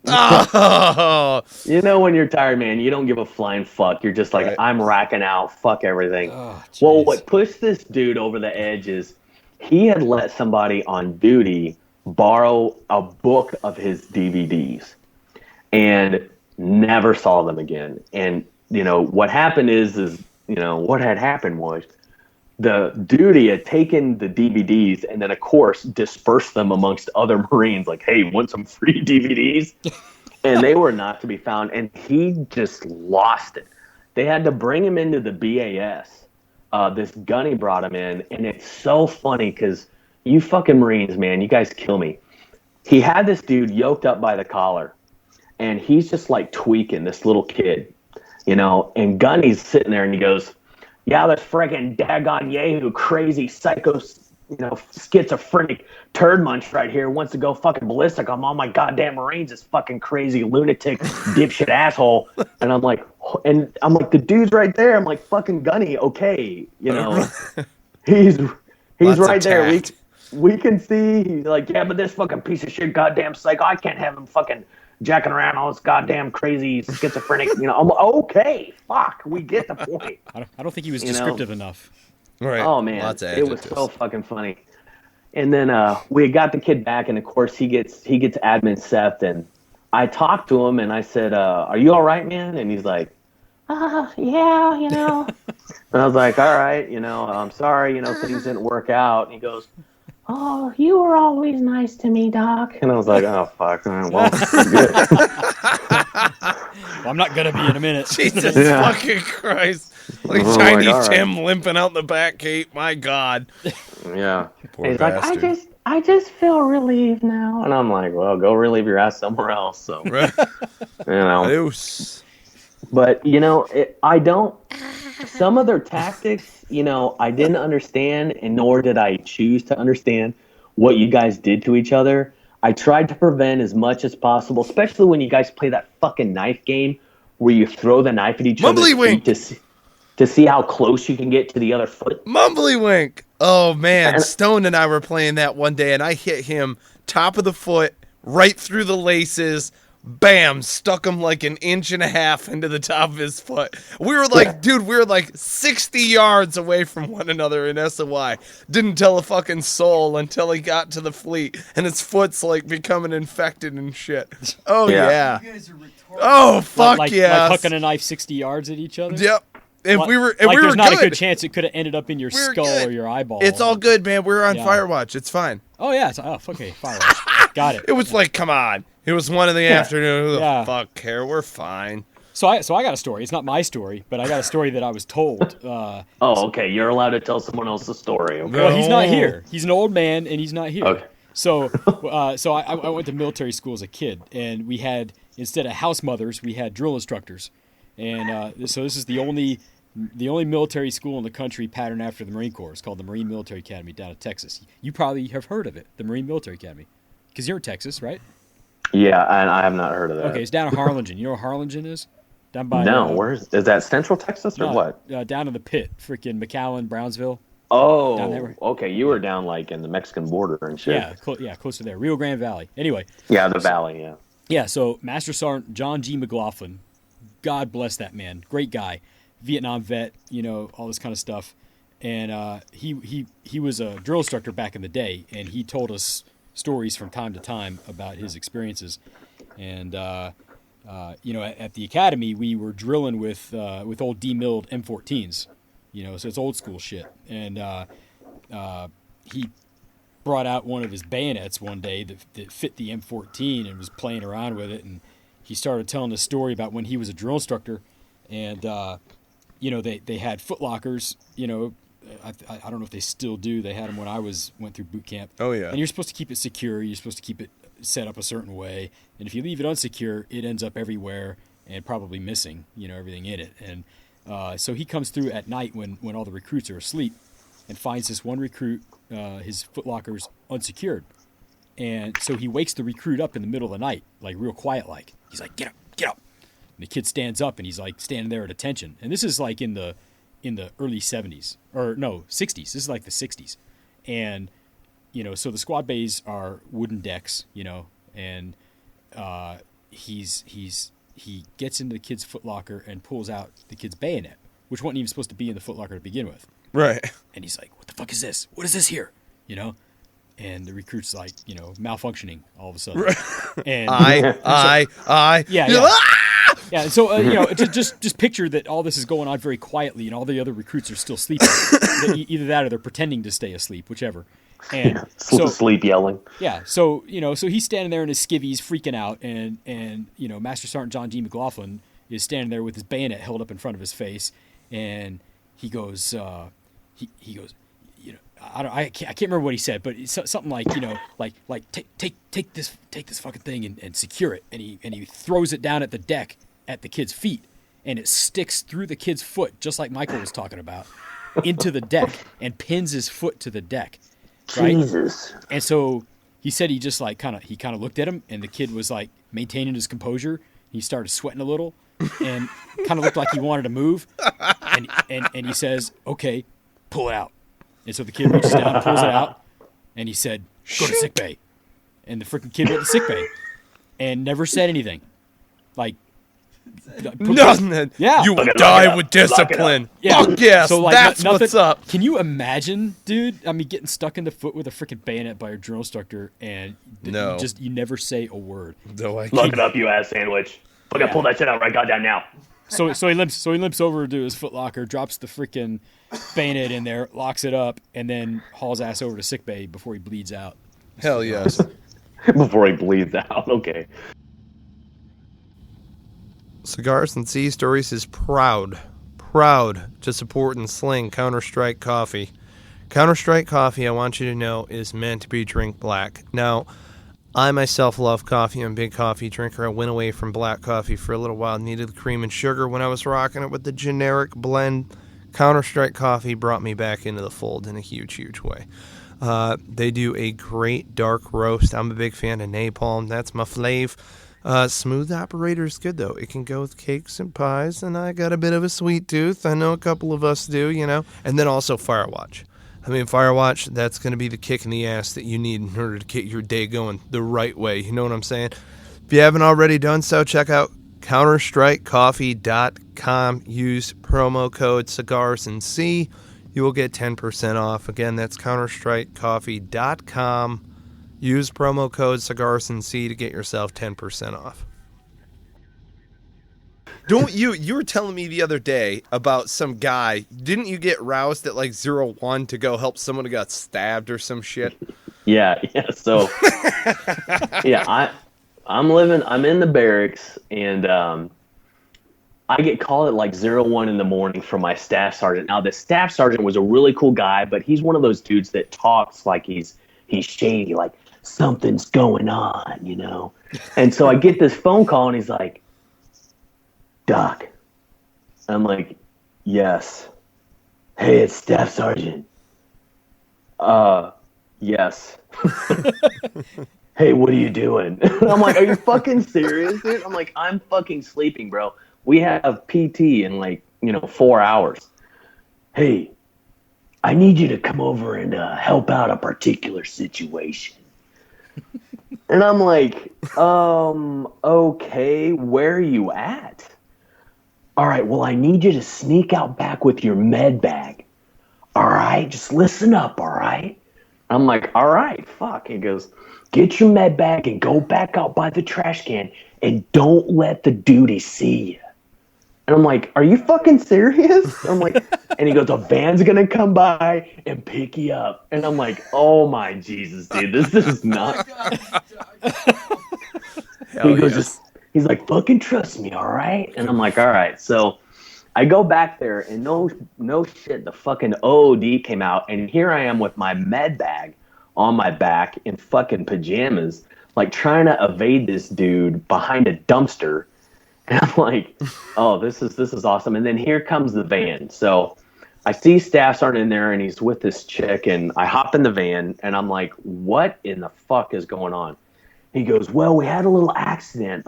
A: Oh.
D: You know when you're tired, man, you don't give a flying fuck. You're just like,
A: Right.
D: I'm racking out. Fuck everything.
C: Oh,
D: Well,
C: jeez.
D: what pushed this dude over the edge is he had let somebody on duty borrow a book of his DVDs and never saw them again. And, you know, what happened is, you know, what had happened was the duty had taken the DVDs and then, of course, dispersed them amongst other Marines. Like, hey, want some free DVDs? And they were not to be found. And he just lost it. They had to bring him into the BAS. This gunny brought him in. And it's so funny because you fucking Marines, man, you guys kill me. He had this dude yoked up by the collar. And he's just like tweaking, this little kid, you know. And Gunny's sitting there and he goes, yeah, this friggin' daggone Yahoo crazy psycho, you know, schizophrenic turd munch right here wants to go fucking ballistic on all my goddamn Marines, this fucking crazy lunatic dipshit asshole. And I'm like, the dude's right there. I'm like, fucking Gunny, okay, you know, he's right there. We can see. He's like, yeah, but this fucking piece of shit, goddamn psycho, I can't have him fucking jacking around all this goddamn crazy schizophrenic, you know. I'm like, okay, fuck, we get the point.
C: I don't think he was descriptive enough.
A: Right.
D: Oh man,
A: Lots of
D: it was
A: adjectives.
D: so fucking funny. And then we got the kid back, and of course he gets admin Seth, and I talked to him, and I said, "Are you all right, man?" And he's like, "Yeah, you know." And I was like, "All right, you know, I'm sorry, you know, things didn't work out." And he goes, "Oh, you were always nice to me, Doc." And I was like, "Oh fuck, all right, well, good."
C: Well, I'm not gonna be in a minute.
A: Jesus
D: Yeah.
A: fucking Christ. Like
D: Oh,
A: Chinese
D: all right.
A: Tim limping out the back gate. My God.
D: Yeah.
A: Poor
D: And he's
A: bastard.
D: like, I just feel relieved now. And I'm like, well, go relieve your ass somewhere else. So,
A: Right.
D: you know.
A: Adios.
D: But, you know, some of their tactics, you know, I didn't understand, and nor did I choose to understand what you guys did to each other. I tried to prevent as much as possible, especially when you guys play that fucking knife game where you throw the knife at each other's
A: Mumbly-wink.
D: feet to see how close you can get to the other foot.
A: Mumbly wink. Oh man,
D: And-
A: Stone and I were playing that one day, and I hit him top of the foot, right through the laces. Bam! Stuck him like an inch and a half into the top of his foot. We were like, dude, we were like 60 yards away from one another in SOI. Didn't tell a fucking soul until he got to the fleet, and his foot's like becoming infected and shit. Oh yeah.
E: You guys are retarded.
A: Oh fuck
C: like
A: yeah.
C: hucking a knife 60 yards at each other.
A: Yep. And
C: Like-
A: we were
C: like
A: good.
C: there's not a good chance it could have ended up in your
A: We were
C: skull
A: good.
C: or your eyeball.
A: It's all good, man. We were on
C: Yeah.
A: Firewatch. It's fine.
C: Oh yeah. Okay. Fire. Got it.
A: It was like, come on. It was 1 in the afternoon. Who the
C: Yeah.
A: fuck care? We're fine.
C: So I got a story. It's not my story, but I got a story that I was told.
D: Oh, okay. You're allowed to tell someone else's story. Okay.
C: Well, he's not
A: No.
C: here. He's an old man, and he's not here.
D: Okay.
C: So, I went to military school as a kid, and we had, instead of house mothers, we had drill instructors, and so this is the only military school in the country patterned after the Marine Corps. It's called the Marine Military Academy down in Texas. You probably have heard of it, the Marine Military Academy, because you're in Texas, right?
D: Yeah, and I have not heard of that.
C: Okay, it's down in Harlingen. You know where Harlingen is? Down by
D: No, is that Central Texas or
C: no,
D: what?
C: down in the pit, freaking McAllen, Brownsville.
D: Oh,
C: down there.
D: okay. You were down like in the Mexican border and shit.
C: Yeah, close to there, Rio Grande Valley. Anyway.
D: Yeah, the valley. Yeah.
C: Yeah, so Master Sergeant John G. McLaughlin, God bless that man, great guy, Vietnam vet, you know, all this kind of stuff, and he was a drill instructor back in the day, and he told us stories from time to time about his experiences, and you know, at the academy we were drilling with old demilled M14s, you know, so it's old school shit, and he brought out one of his bayonets one day that fit the M14 and was playing around with it, and he started telling the story about when he was a drill instructor, and you know, they had footlockers, you know, I don't know if they still do. They had them when I went through boot camp.
A: Oh, yeah.
C: And you're supposed to keep it secure. You're supposed to keep it set up a certain way, and if you leave it unsecure, it ends up everywhere and probably missing, you know, everything in it. And so he comes through at night when all the recruits are asleep, and finds this one recruit, his footlocker's unsecured. And so he wakes the recruit up in the middle of the night, like real quiet, like he's like, "Get up, get up!" And the kid stands up, and he's like standing there at attention. And this is like in the early 70s, or no, 60s. This is like the 60s, and you know, so the squad bays are wooden decks, you know, and he gets into the kid's footlocker and pulls out the kid's bayonet, which wasn't even supposed to be in the footlocker to begin with.
A: Right.
C: And he's like, "What the fuck is this? What is this here?" You know? And the recruit's like, you know, malfunctioning all of a sudden. And
A: Yeah.
C: yeah. So you know, just picture that all this is going on very quietly, and all the other recruits are still sleeping. Either that, or they're pretending to stay asleep, whichever. And so
D: sleep yelling.
C: yeah, so you know, so he's standing there in his skivvies, freaking out, and you know, Master Sergeant John G. McLaughlin is standing there with his bayonet held up in front of his face, and he goes, he goes, you know, I can't remember what he said, but it's something like, you know, like take this fucking thing and secure it, and he throws it down at the deck at the kid's feet, and it sticks through the kid's foot, just like Michael was talking about, into the deck, and pins his foot to the deck. Right?
D: Jesus.
C: And so he said he just like kind of looked at him, and the kid was like maintaining his composure. He started sweating a little, and kind of looked like he wanted to move. And he says, "Okay, pull it out." And so the kid reaches down, pulls it out, and he said, "Go to sick bay." And the freaking kid went to sick bay, and never said anything. Like
A: Nothing.
C: Yeah.
A: You will
D: Lock it
A: die
D: up.
A: with
D: Lock it up.
A: discipline.
C: Yeah.
A: Fuck yes,
C: So, like,
A: that's
C: nothing-
A: what's up.
C: Can you imagine, dude? I mean, getting stuck in the foot with a freaking bayonet by your drill instructor, and
A: No.
C: you never say a word.
A: Though I
D: Look
A: keep-
D: it up, you ass sandwich. Fucking pull that shit out right goddamn now.
C: So he limps over to his foot locker, drops the freaking bayonet in there, locks it up, and then hauls ass over to sickbay before he bleeds out.
A: Hell yes.
D: Before he bleeds out. Okay.
A: Cigars and Sea Stories is proud to support and sling Counter-Strike Coffee. Counter-Strike Coffee, I want you to know, is meant to be drink black. Now, I myself love coffee. I'm a big coffee drinker. I went away from black coffee for a little while. Needed the cream and sugar when I was rocking it with the generic blend. Counter-Strike Coffee brought me back into the fold in a huge, huge way. They do a great dark roast. I'm a big fan of napalm. That's my fave. Smooth operator is good, though. It can go with cakes and pies, and I got a bit of a sweet tooth. I know a couple of us do, you know. And then also Firewatch. I mean, Firewatch, that's going to be the kick in the ass that you need in order to get your day going the right way. You know what I'm saying? If you haven't already done so, check out counterstrikecoffee.com. Use promo code CIGARSANDSEA. You will get 10% off. Again, that's counterstrikecoffee.com. Use promo code CIGARSANDSEA to get yourself 10% off. Don't you were telling me the other day about some guy. Didn't you get roused at like 01 to go help someone who got stabbed or some shit?
D: Yeah. So, yeah, I'm in the barracks, and I get called at like 01 in the morning from my staff sergeant. Now, the staff sergeant was a really cool guy, but he's one of those dudes that talks like he's shady, like something's going on, you know? And so I get this phone call, and he's like, Doc. I'm like, yes. Hey, it's Staff Sergeant. Yes. Hey, what are you doing? I'm like, are you fucking serious, dude? I'm like, I'm fucking sleeping, bro. We have PT in 4 hours. Hey, I need you to come over and help out a particular situation. And I'm like, okay, where are you at? All right, well, I need you to sneak out back with your med bag. All right, just listen up, all right? I'm like, all right, fuck. He goes, get your med bag and go back out by the trash can and don't let the duty see you. And I'm like, are you fucking serious? I'm like, and he goes, a van's going to come by and pick you up. And I'm like, oh my Jesus, dude, this is not. He goes,
A: yes.
D: He's like, fucking trust me, all right? And I'm like, all right. So I go back there, and no shit, the fucking OOD came out, and here I am with my med bag on my back in fucking pajamas, like trying to evade this dude behind a dumpster. And I'm like, oh, this is awesome. And then here comes the van. So I see Staff Sergeant in there, and he's with this chick, and I hop in the van, and I'm like, what in the fuck is going on? He goes, well, we had a little accident.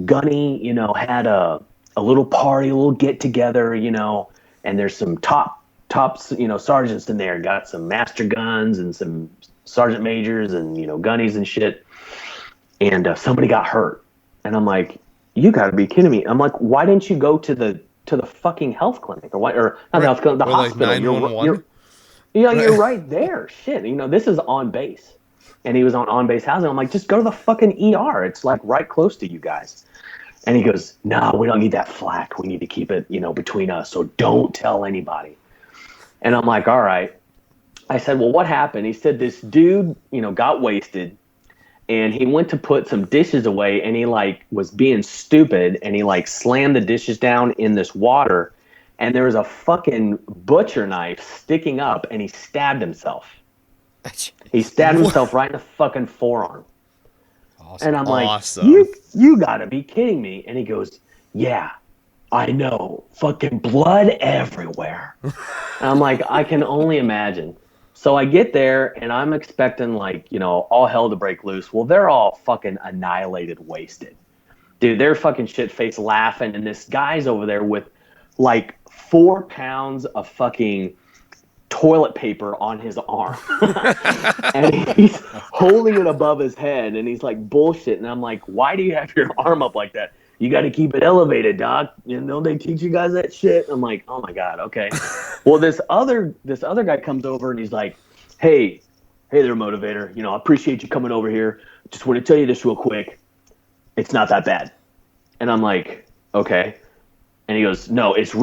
D: Gunny, had a little party, a little get together, and there's some top, sergeants in there. Got some master guns and some sergeant majors and, gunnies and shit. And somebody got hurt. And I'm like, you got to be kidding me. I'm like, why didn't you go to the fucking health clinic or what? Or not the health clinic, the hospital.
A: Like 911?
D: You're right there. Shit, this is on base. And he was on base housing. I'm like, just go to the fucking ER. It's like right close to you guys. And he goes, no, we don't need that flack. We need to keep it, between us. So don't tell anybody. And I'm like, all right. I said, well, what happened? He said this dude, got wasted, and he went to put some dishes away, and he was being stupid, and he slammed the dishes down in this water, and there was a fucking butcher knife sticking up, and he stabbed himself. He stabbed himself right in the fucking forearm.
C: Awesome.
D: And I'm like,
A: Awesome.
D: you gotta be kidding me. And he goes, yeah, I know. Fucking blood everywhere. And I'm like, I can only imagine. So I get there, and I'm expecting, all hell to break loose. Well, they're all fucking annihilated, wasted. Dude, they're fucking shit-faced laughing, and this guy's over there with, 4 pounds of fucking toilet paper on his arm. And he's holding it above his head, and he's like, bullshit. And I'm like, why do you have your arm up like that? you got to keep it elevated, doc. You know, they teach you guys that shit. I'm like, oh my God, okay. Well, this other guy comes over and he's like, hey there, motivator. You know, I appreciate you coming over here. Just want to tell you this real quick. It's not that bad. And I'm like, okay. And he goes, no, it's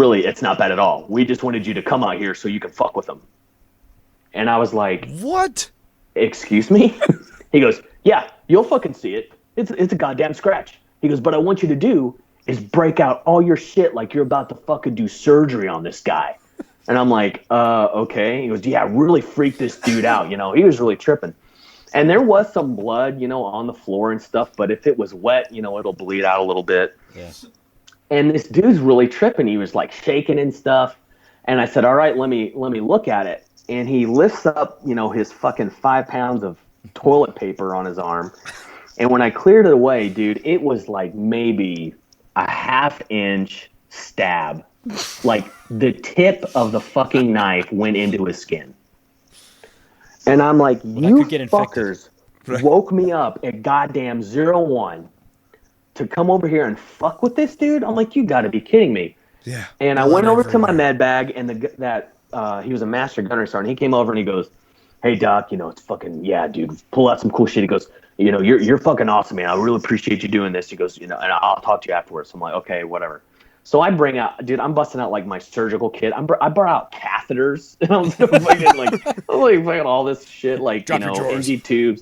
D: not bad at all. We just wanted you to come out here so you can fuck with them. And I was like,
A: what?
D: Excuse me? He goes, yeah, you'll fucking see it. It's a goddamn scratch. He goes, but I want you to do is break out all your shit like you're about to fucking do surgery on this guy. And I'm like, okay. He goes, yeah, really freak this dude out. You know, he was really tripping. And there was some blood, you know, on the floor and stuff. But if it was wet, you know, it'll bleed out a little bit.
C: Yeah.
D: And this dude's really tripping. He was like shaking and stuff. And I said, all right, let me look at it. And he lifts up, you know, his fucking 5 pounds of toilet paper on his arm. And when I cleared it away, dude, it was like maybe a 1/2 inch stab. Like the tip of the fucking knife went into his skin. And I'm like, you fuckers woke me up at goddamn 01 to come over here and fuck with this dude? I'm like, you gotta be kidding me.
A: Yeah.
D: And I went over to my med bag, and he was a master gunner sergeant. He came over and he goes, hey, doc, you know, it's fucking, yeah, dude, pull out some cool shit. He goes, you know, you're fucking awesome, man. I really appreciate you doing this. He goes, you know, and I'll talk to you afterwards. I'm like, okay, whatever. So I bring out, dude, I'm busting out like my surgical kit. I brought out catheters. And I'm fucking all this shit, like, you know, NG tubes,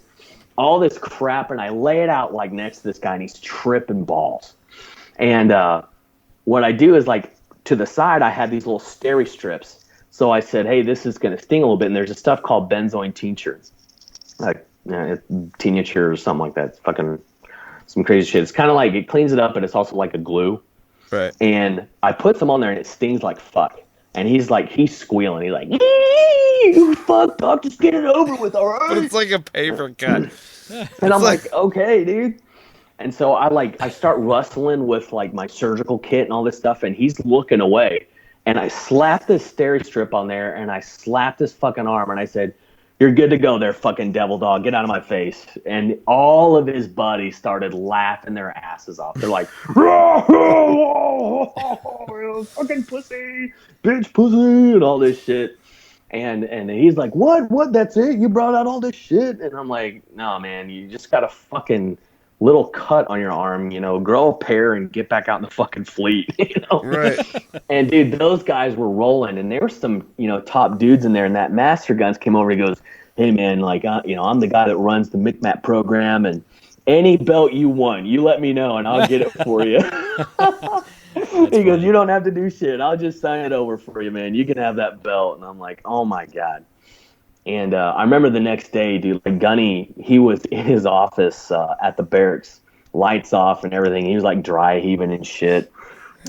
D: all this crap. And I lay it out like next to this guy, and he's tripping balls. And what I do is, like, to the side, I had these little steri strips. So I said, hey, this is going to sting a little bit. And there's a stuff called benzoin tincture. Like, tincture or something like that. It's fucking some crazy shit. It's kind of like, it cleans it up, but it's also like a glue.
A: Right.
D: And I put some on there, and it stings like fuck. And he's squealing. He's like, you fucked up. Just get it over with, all right?
A: But it's like a paper cut.
D: And I'm like, okay, dude. And so I start rustling with like my surgical kit and all this stuff, and he's looking away. And I slapped this steri strip on there, and I slapped his fucking arm, and I said, you're good to go there, fucking devil dog. Get out of my face. And all of his buddies started laughing their asses off. They're like, fucking pussy, bitch pussy, and all this shit. And he's like, what? That's it? You brought out all this shit? And I'm like, no, man, you just got a fucking little cut on your arm, you know, grow a pair and get back out in the fucking fleet, you know?
A: Right.
D: And dude, those guys were rolling, and there were some, you know, top dudes in there, and that Master Guns came over, he goes, hey man, like, you know, I'm the guy that runs the MCMAP program, and any belt you want, you let me know and I'll get it for you. He goes, you don't have to do shit. I'll just sign it over for you, man. You can have that belt. And I'm like, oh my God. And I remember the next day, dude, like Gunny, he was in his office at the barracks, lights off and everything. He was like dry heaving and shit.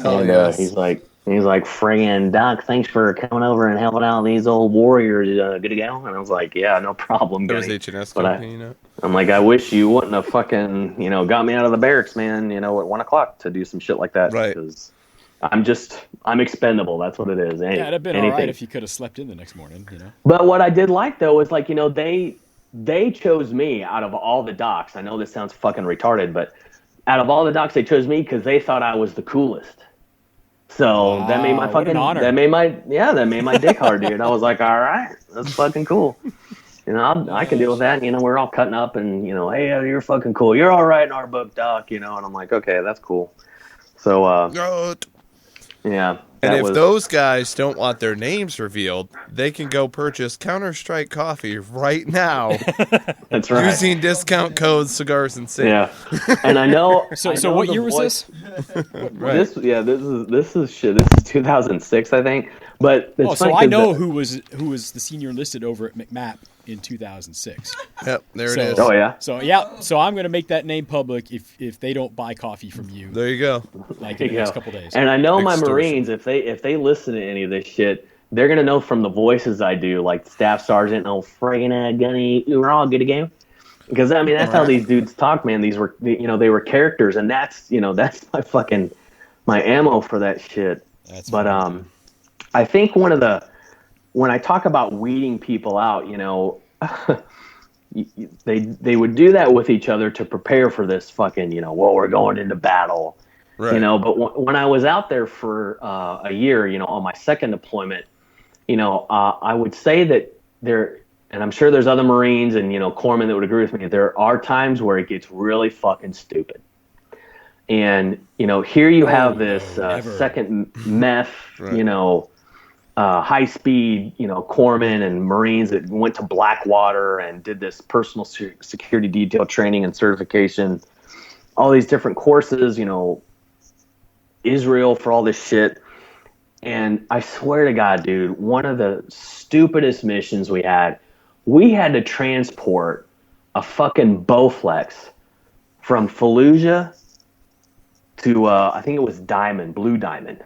A: Oh,
D: and
A: yes.
D: he's like, friggin' Doc, thanks for coming over and helping out these old warriors. Good to go? And I was like, yeah, no problem,
A: There was
D: Gunny.
A: H&S
D: But
A: company, you know?
D: I'm like, I wish you wouldn't have fucking, you know, got me out of the barracks, man, you know, at 1 o'clock to do some shit like that.
A: Right.
D: Because I'm expendable. That's what it is.
C: Yeah, it'd have been all right if you could have slept in the next morning, you know?
D: But what I did like, though, was like, you know, they chose me out of all the docs. I know this sounds fucking retarded, but out of all the docs, they chose me because they thought I was the coolest. So that made my fucking, that made my dick hard, dude. I was like, all right, that's fucking cool. You know, I can deal with that. You know, we're all cutting up and, you know, hey, you're fucking cool. You're all right in our book, Doc, you know, and I'm like, okay, that's cool. So, yeah.
A: And if those guys don't want their names revealed, they can go purchase Counter-Strike coffee right now.
D: That's right.
A: Using discount code Cigars and Sea.
D: Yeah. And I know.
C: So what year was this?
A: Right.
D: This is shit. This is 2006, I think. But it's
C: so I know who was the senior enlisted over at McMap in 2006.
A: Yep, there it is.
D: Oh yeah.
C: So I'm going to make that name public if they don't buy coffee from you.
A: There you go.
C: Like in the next couple days.
D: And I know my
A: Extortion.
D: Marines, if they listen to any of this shit, they're gonna know from the voices I do, like Staff Sergeant, oh friggin' Gunny, you're all good to go. Because I mean that's how these dudes talk, man. These were, you know, they were characters, and that's my ammo for that shit. But I think when I talk about weeding people out, you know, they would do that with each other to prepare for this fucking, you know, well, we're going into battle.
A: Right.
D: You know, but when I was out there for a year, you know, on my second deployment, you know, I would say that there, and I'm sure there's other Marines and, you know, corpsmen that would agree with me, there are times where it gets really fucking stupid. And, you know, here you have this second meth,
A: Right.
D: you know, high speed, you know, corpsmen and Marines that went to Blackwater and did this personal security detail training and certification, all these different courses, you know, Israel for all this shit. And I swear to God, dude, one of the stupidest missions we had to transport a fucking Bowflex from Fallujah to, I think it was Blue Diamond.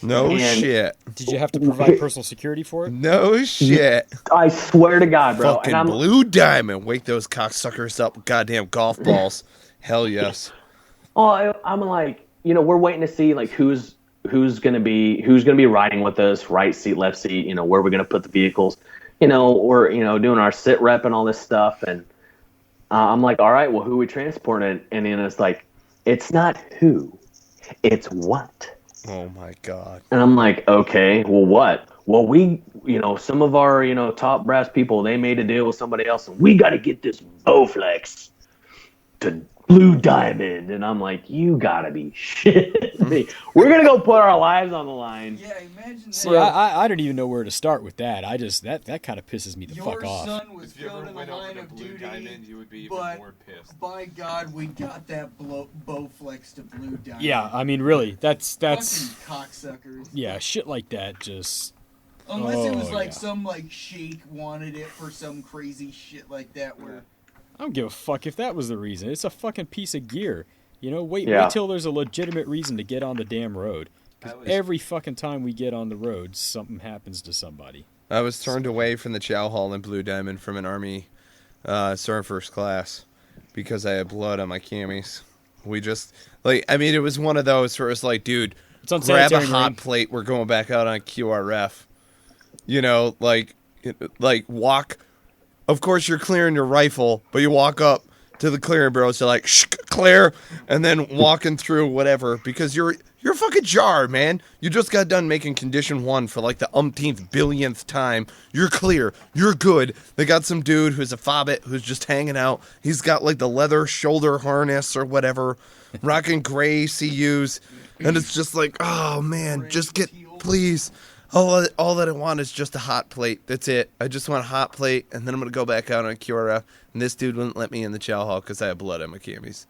A: No
D: And-
A: shit.
C: Did you have to provide personal security for it?
A: No shit.
D: I swear to God, bro.
A: Fucking
D: And I'm,
A: Blue Diamond. Wake those cocksuckers up with goddamn golf balls. Hell yes.
D: I'm like, you know, we're waiting to see like who's gonna be riding with us, right seat, left seat, you know, where we're gonna put the vehicles. You know, we're, you know, doing our sit rep and all this stuff, and I'm like, all right, well, who we transporting? And then it's like, it's not who, it's what.
A: Oh my God.
D: And I'm like, okay, well, what? Well, we, you know, some of our, you know, top brass people, they made a deal with somebody else, and we got to get this Bowflex to Blue Diamond. And I'm like, you gotta be shitting me. We're gonna go put our lives on the line.
E: Yeah, imagine that.
C: See, I don't even know where to start with that. I just that kind of pisses me the fuck off.
E: Your son was
F: If you
E: killed
F: ever
E: in the
F: went over
E: line
F: to
E: of
F: Blue
E: duty,
F: Diamond, you would be even
E: but
F: more pissed.
E: by God, we got that Bowflex to Blue Diamond.
C: Yeah, I mean, really, that's
E: Fucking cocksuckers.
C: yeah, shit like that just.
E: Unless it was
C: Oh,
E: like
C: yeah.
E: some like sheik wanted it for some crazy shit like that where
C: I don't give a fuck if that was the reason. It's a fucking piece of gear. You know, wait
D: Yeah.
C: till there's a legitimate reason to get on the damn road. Because every fucking time we get on the road, something happens to somebody.
A: I was turned away from the chow hall in Blue Diamond from an Army sergeant first class because I had blood on my camis. We just, like, I mean, it was one of those where it's like, dude,
C: It's
A: grab a
C: unsanitary,
A: hot
C: Marine.
A: plate. We're going back out on QRF. You know, like walk. Of course, you're clearing your rifle, but you walk up to the clearing bureau, so like, shh, clear, and then walking through whatever, because you're a fucking jar, man. You just got done making condition 1 for like the umpteenth billionth time. You're clear. You're good. They got some dude who's a fobbit who's just hanging out. He's got like the leather shoulder harness or whatever, rocking gray CUs, and it's just like, oh man, just get, please. All that I want is just a hot plate. That's it. I just want a hot plate, and then I'm going to go back out on QRF. And this dude wouldn't let me in the chow hall because I had blood on my camis.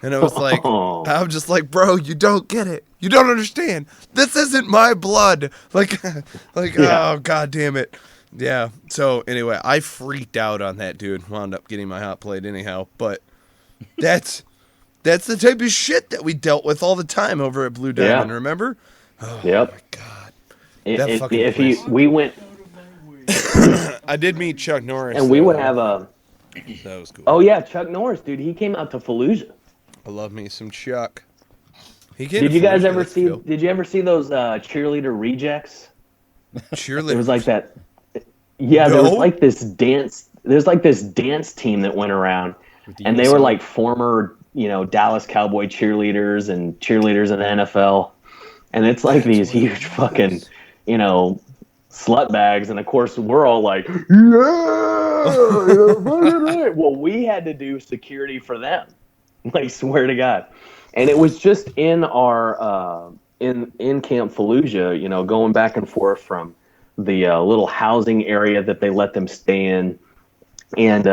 A: And I was like, I'm just like, bro, you don't get it. You don't understand. This isn't my blood. Like,
D: Yeah.
A: Oh, God damn it. Yeah. So, anyway, I freaked out on that dude. Wound up getting my hot plate anyhow. But that's the type of shit that we dealt with all the time over at Blue Diamond, remember? Oh,
D: Yep.
A: my God.
D: We went,
A: I did meet Chuck Norris.
D: and we would have a.
A: That was cool.
D: Oh yeah, Chuck Norris, dude. He came out to Fallujah.
A: I love me some Chuck. He came
D: Did
A: to
D: you guys
A: Fallujah,
D: ever
A: that's
D: see?
A: cool.
D: Did you ever see those cheerleader rejects?
A: Cheerleader?
D: It was like that. Yeah, there was
A: No.
D: like this dance. There's like this dance team that went around,
C: With the
D: and they
C: USA.
D: were like former, you know, Dallas Cowboy cheerleaders and cheerleaders in the NFL, and it's like these huge fucking, you know, slut bags, and of course we're all like, yeah, right. Well, we had to do security for them, like, swear to God, and it was just in our in Camp Fallujah, you know, going back and forth from the little housing area that they let them stay in, and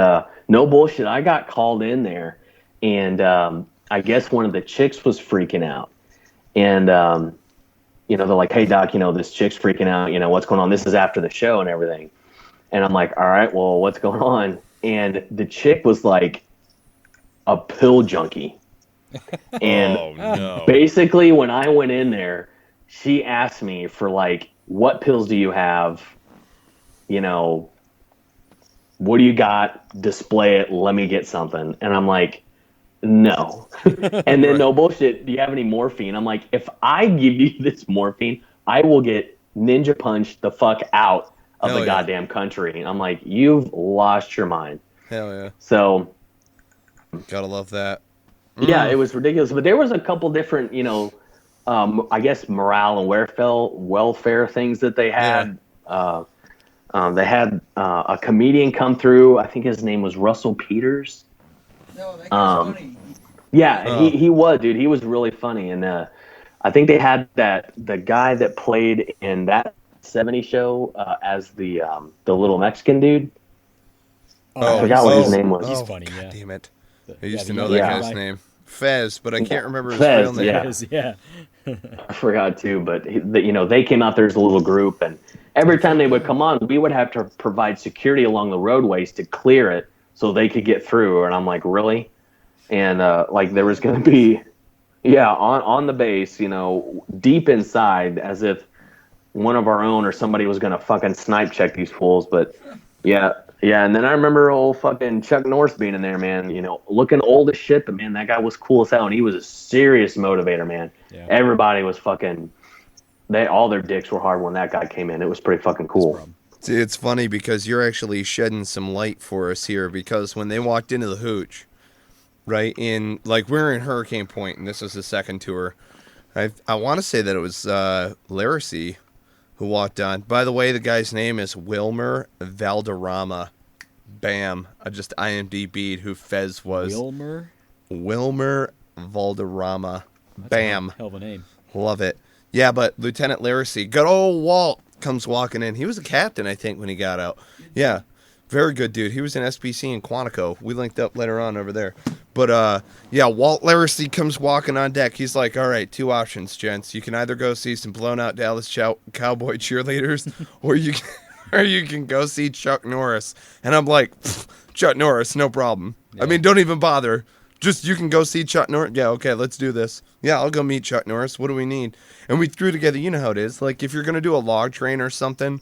D: no bullshit, I got called in there, and I guess one of the chicks was freaking out, and you know, they're like, hey, Doc, you know, this chick's freaking out. You know, what's going on? This is after the show and everything. And I'm like, all right, well, what's going on? And the chick was like a pill junkie. And
A: Oh, no.
D: basically, when I went in there, she asked me for, like, what pills do you have? You know, what do you got? Display it. Let me get something. And I'm like, no. And then, no bullshit, do you have any morphine? I'm like, if I give you this morphine, I will get ninja punched the fuck out of
A: Hell
D: the
A: yeah.
D: goddamn country. And I'm like, you've lost your mind.
A: Hell yeah.
D: So,
A: Gotta love that.
D: Yeah, it was ridiculous. But there was a couple different, I guess morale and welfare things that they had. They had a comedian come through. I think his name was Russell Peters.
E: No, that guy's funny.
D: Yeah, he was, dude. He was really funny, and I think they had the guy that played in that '70s show as the little Mexican dude. I forgot what his name was.
C: He's funny.
A: God
C: Yeah.
A: damn it! I used to
C: the
A: know
C: young
A: that
C: guy.
A: guy's name, Fez, but I can't remember his
D: Fez,
A: real name.
D: yeah.
C: Yes, yeah.
D: I forgot too, but they came out there as a little group, and every time they would come on, we would have to provide security along the roadways to clear it so they could get through. And I'm like, really? And like there was going to be, on the base, deep inside, as if one of our own or somebody was going to fucking snipe check these fools. But yeah. And then I remember old fucking Chuck Norris being in there, man, looking old as shit, but man, that guy was cool as hell. And he was a serious motivator, man. Yeah. Everybody was fucking, all their dicks were hard when that guy came in. It was pretty fucking cool.
A: See, it's funny because you're actually shedding some light for us here, because when they walked into the hooch, right, we're in Hurricane Point, and this was the second tour. I want to say that it was Laracy who walked on. By the way, the guy's name is Wilmer Valderrama. Bam. I just IMDb'd who Fez was. Wilmer Valderrama. Bam.
C: Hell of a name.
A: Love it. Yeah, but Lieutenant Laracy, good old Walt, comes walking in. He was a captain, I think, when he got out. Yeah. Very good dude. He was in SPC in Quantico. We linked up later on over there. But, Walt Laracy comes walking on deck. He's like, all right, two options, gents. You can either go see some blown-out Dallas Cowboy cheerleaders, or you can go see Chuck Norris. And I'm like, Chuck Norris, no problem. Yeah. I mean, don't even bother. Just, you can go see Chuck Norris. Yeah, okay, let's do this. Yeah, I'll go meet Chuck Norris. What do we need? And we threw together, you know how it is. Like, if you're going to do a log train or something,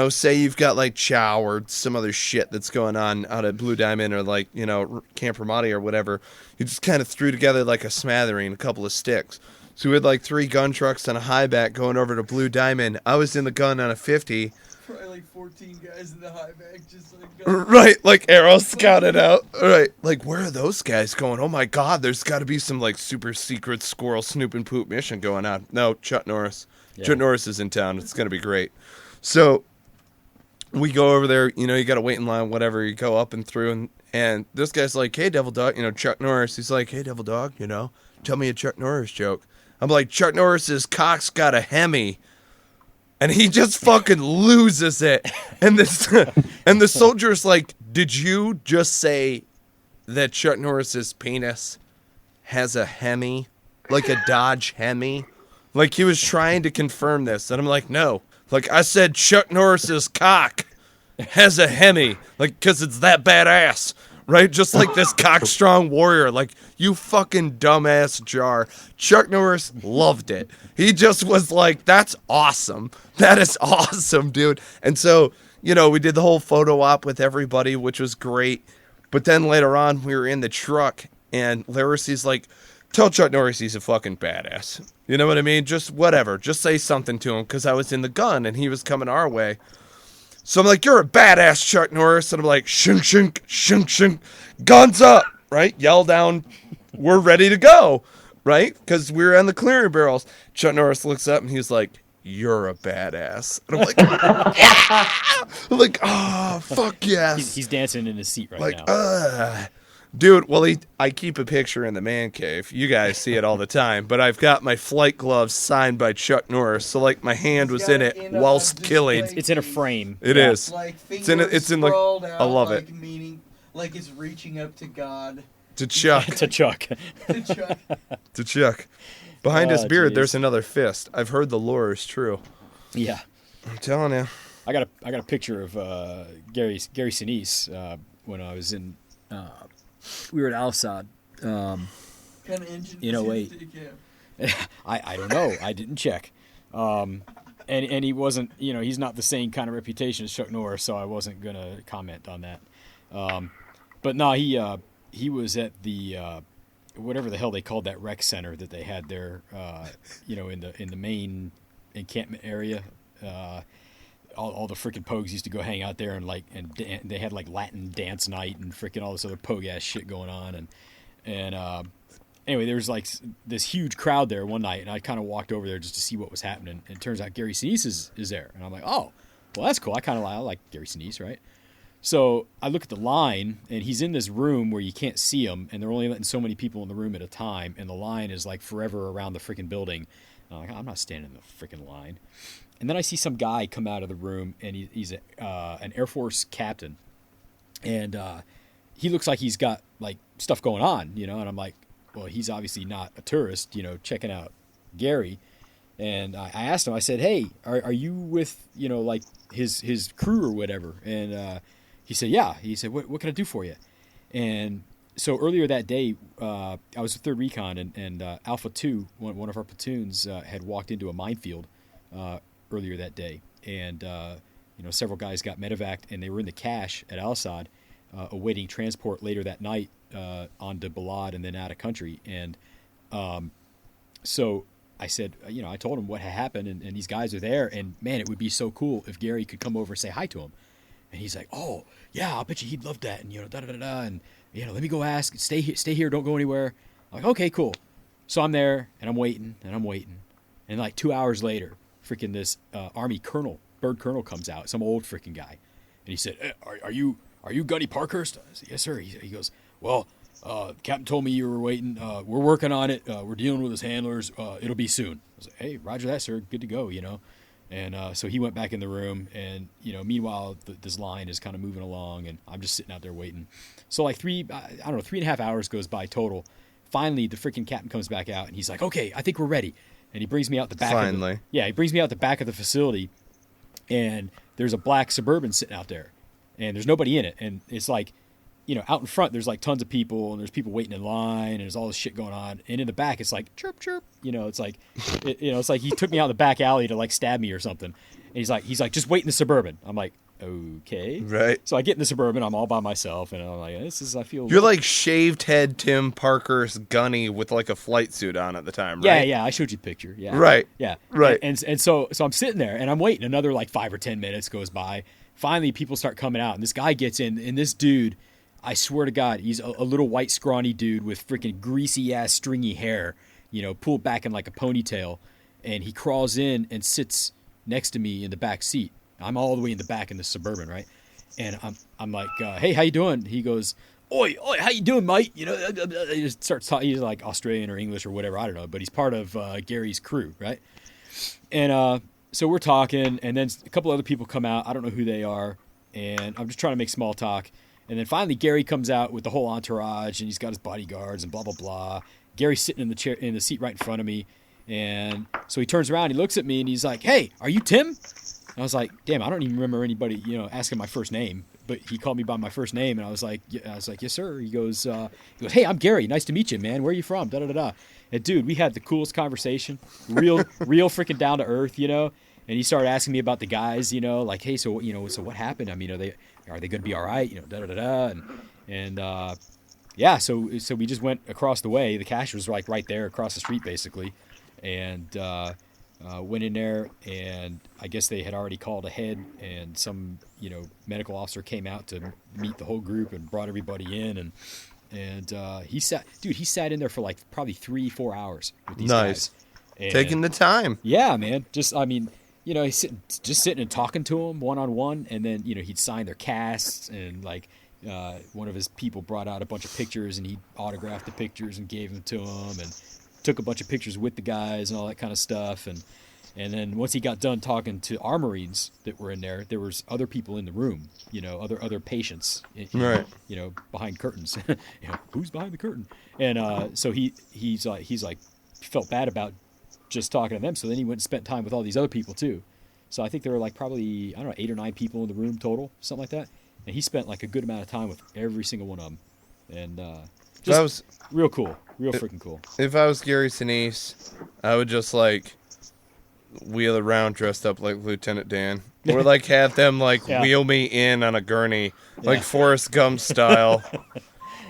A: say you've got, like, Chow or some other shit that's going on out at Blue Diamond or, like, Camp Ramadi or whatever, you just kind of threw together, like, a smattering, a couple of sticks. So we had, like, 3 gun trucks and a high back going over to Blue Diamond. I was in the gun on a 50.
E: Probably like 14 guys in the high back, just like
A: right, like arrow scouted out. Right, like where are those guys going? Oh my God, there's got to be some like super secret squirrel snoop and poop mission going on. No, Chuck Norris. Yeah. Chuck Norris is in town. It's gonna be great. So we go over there. You got to wait in line. Whatever. You go up and through, and this guy's like, "Hey, Devil Dog." Chuck Norris. He's like, "Hey, Devil Dog. Tell me a Chuck Norris joke." I'm like, "Chuck Norris's cock's got a Hemi." And he just fucking loses it. And the soldier's like, did you just say that Chuck Norris's penis has a Hemi? Like a Dodge Hemi? Like he was trying to confirm this. And I'm like, no. Like I said, Chuck Norris's cock has a Hemi. Like, because it's that badass. Right? Just like this cock-strong warrior. Like, you fucking dumbass jar. Chuck Norris loved it. He just was like, that's awesome. That is awesome, dude. And so, we did the whole photo op with everybody, which was great. But then later on, we were in the truck, and Laracy's like, tell Chuck Norris he's a fucking badass. You know what I mean? Just whatever. Just say something to him, because I was in the gun, and he was coming our way. So I'm like, you're a badass, Chuck Norris. And I'm like, shunk, shunk, shunk, shunk. Guns up, right? Yell down. We're ready to go, right? Because we're on the clearing barrels. Chuck Norris looks up and he's like, you're a badass. And I'm like, yeah! I'm like, oh, fuck yes.
C: He's dancing in his seat right now.
A: Like, dude, well, I keep a picture in the man cave. You guys see it all the time. But I've got my flight gloves signed by Chuck Norris. So, like, my hand was in it whilst killing.
C: It's in a frame.
A: It is.
E: Like,
A: it's in like,
E: out,
A: I love
E: like,
A: it.
E: Meaning, like it's reaching up to God.
A: To Chuck.
C: to Chuck.
E: To Chuck.
A: To Chuck. Behind his beard, there's another fist. I've heard the lore is true.
C: Yeah.
A: I'm telling you.
C: I got a picture of Gary Sinise when I was in... we were at Al-Sad.
E: Kind of engine
C: in 08. I don't know. I didn't check. And he wasn't, he's not the same kind of reputation as Chuck Norris, so I wasn't going to comment on that. But no, he was at the whatever the hell they called that rec center that they had there, in the main encampment area. All the freaking pogues used to go hang out there and they had like Latin dance night and freaking all this other pogue ass shit going on, And anyway, there was like this huge crowd there one night, and I kind of walked over there just to see what was happening. And it turns out Gary Sinise is there, and I'm like, oh, well, that's cool. I like Gary Sinise, right? So I look at the line, and he's in this room where you can't see him, and they're only letting so many people in the room at a time, and the line is like forever around the freaking building. And I'm like, I'm not standing in the freaking line. And then I see some guy come out of the room, and he's an Air Force captain, and he looks like he's got like stuff going on, you know. And I'm like, well, he's obviously not a tourist, you know, checking out Gary. And I asked him, I said, hey, are you with, you know, like his crew or whatever? And he said, yeah. He said, what can I do for you? And so earlier that day, I was with 3rd Recon, and Alpha 2, one of our platoons, had walked into a minefield earlier that day. And, you know, several guys got medevaced, and they were in the cache at Al-Assad, awaiting transport later that night on to Balad and then out of country. And so I said, you know, I told him what had happened, and these guys are there, and man, it would be so cool if Gary could come over and say hi to him. And he's like, oh, yeah, I'll bet you he'd love that. And, you know, da-da-da-da. And, you know, let me go ask. Stay here. Don't go anywhere. I'm like, okay, cool. So I'm there, and I'm waiting. And like 2 hours later, freaking this Army colonel, bird colonel comes out, some old freaking guy. And he said, are you Gunny Parkhurst? I said, yes, sir. He goes, well, Captain told me you were waiting. We're working on it. We're dealing with his handlers. It'll be soon. I was like, hey, roger that, sir. Good to go, you know. And so he went back in the room, and, you know, meanwhile, this line is kind of moving along, and I'm just sitting out there waiting. So like 3.5 hours goes by total. Finally, the freaking captain comes back out, and he's like, okay, I think we're ready. And he brings me out the back. He brings me out the back of the facility, and there's a black Suburban sitting out there, and there's nobody in it. And it's like, you know, out in front, there's like tons of people, and there's people waiting in line, and there's all this shit going on. And in the back, it's like chirp, chirp. You know, it's like, it's like he took me out in the back alley to like stab me or something. And he's like, just wait in the Suburban. I'm like, okay.
A: Right.
C: So I get in the Suburban, I'm all by myself, and I'm like, I feel.
A: You're like shaved head Tim Parker's Gunny with like a flight suit on at the time, right?
C: Yeah, I showed you the picture. Yeah.
A: Right.
C: Yeah.
A: Right.
C: And so I'm sitting there, and I'm waiting. Another like 5 or 10 minutes goes by. Finally, people start coming out, and this guy gets in, and this dude, I swear to God, he's a little white scrawny dude with freaking greasy ass stringy hair, you know, pulled back in like a ponytail, and he crawls in and sits next to me in the back seat. I'm all the way in the back in the Suburban, right? And I'm like, hey, how you doing? He goes, oi, how you doing, mate? You know, he just starts talking. He's like Australian or English or whatever, I don't know, but he's part of Gary's crew, right? And so we're talking, and then a couple other people come out. I don't know who they are, and I'm just trying to make small talk. And then finally Gary comes out with the whole entourage, and he's got his bodyguards and blah, blah, blah. Gary's sitting in the seat right in front of me. And so he turns around, he looks at me, and he's like, hey, are you Tim? And I was like, damn, I don't even remember anybody, you know, asking my first name. But he called me by my first name, and I was like, yes, sir. He goes, hey, I'm Gary. Nice to meet you, man. Where are you from? Da-da-da-da. And, dude, we had the coolest conversation. Real freaking down to earth, you know. And he started asking me about the guys, you know, like, hey, so, you know, so what happened? I mean, are they going to be all right? You know, da-da-da-da. And yeah, so we just went across the way. The cache was like right there across the street, basically. And went in there, and I guess they had already called ahead, and some, you know, medical officer came out to meet the whole group and brought everybody in. And he sat in there for like probably 3-4 hours with these guys. And,
A: taking the time.
C: Yeah, man. Just, I mean, you know, he's sitting and talking to them one-on-one, and then, you know, he'd sign their casts, and like one of his people brought out a bunch of pictures, and he autographed the pictures and gave them to him, and took a bunch of pictures with the guys and all that kind of stuff. And then once he got done talking to our Marines that were in there was other people in the room, you know, other patients,
A: right?
C: You know, behind curtains. You know, who's behind the curtain? And so he's like felt bad about just talking to them. So then he went and spent time with all these other people too. So I think there were like probably, I don't know, 8 or 9 people in the room total, something like that. And he spent like a good amount of time with every single one of them. And just
A: that was
C: real cool. Real freaking cool.
A: If I was Gary Sinise, I would just like wheel around dressed up like Lieutenant Dan, or like have them like wheel me in on a gurney, like Forrest Gump style,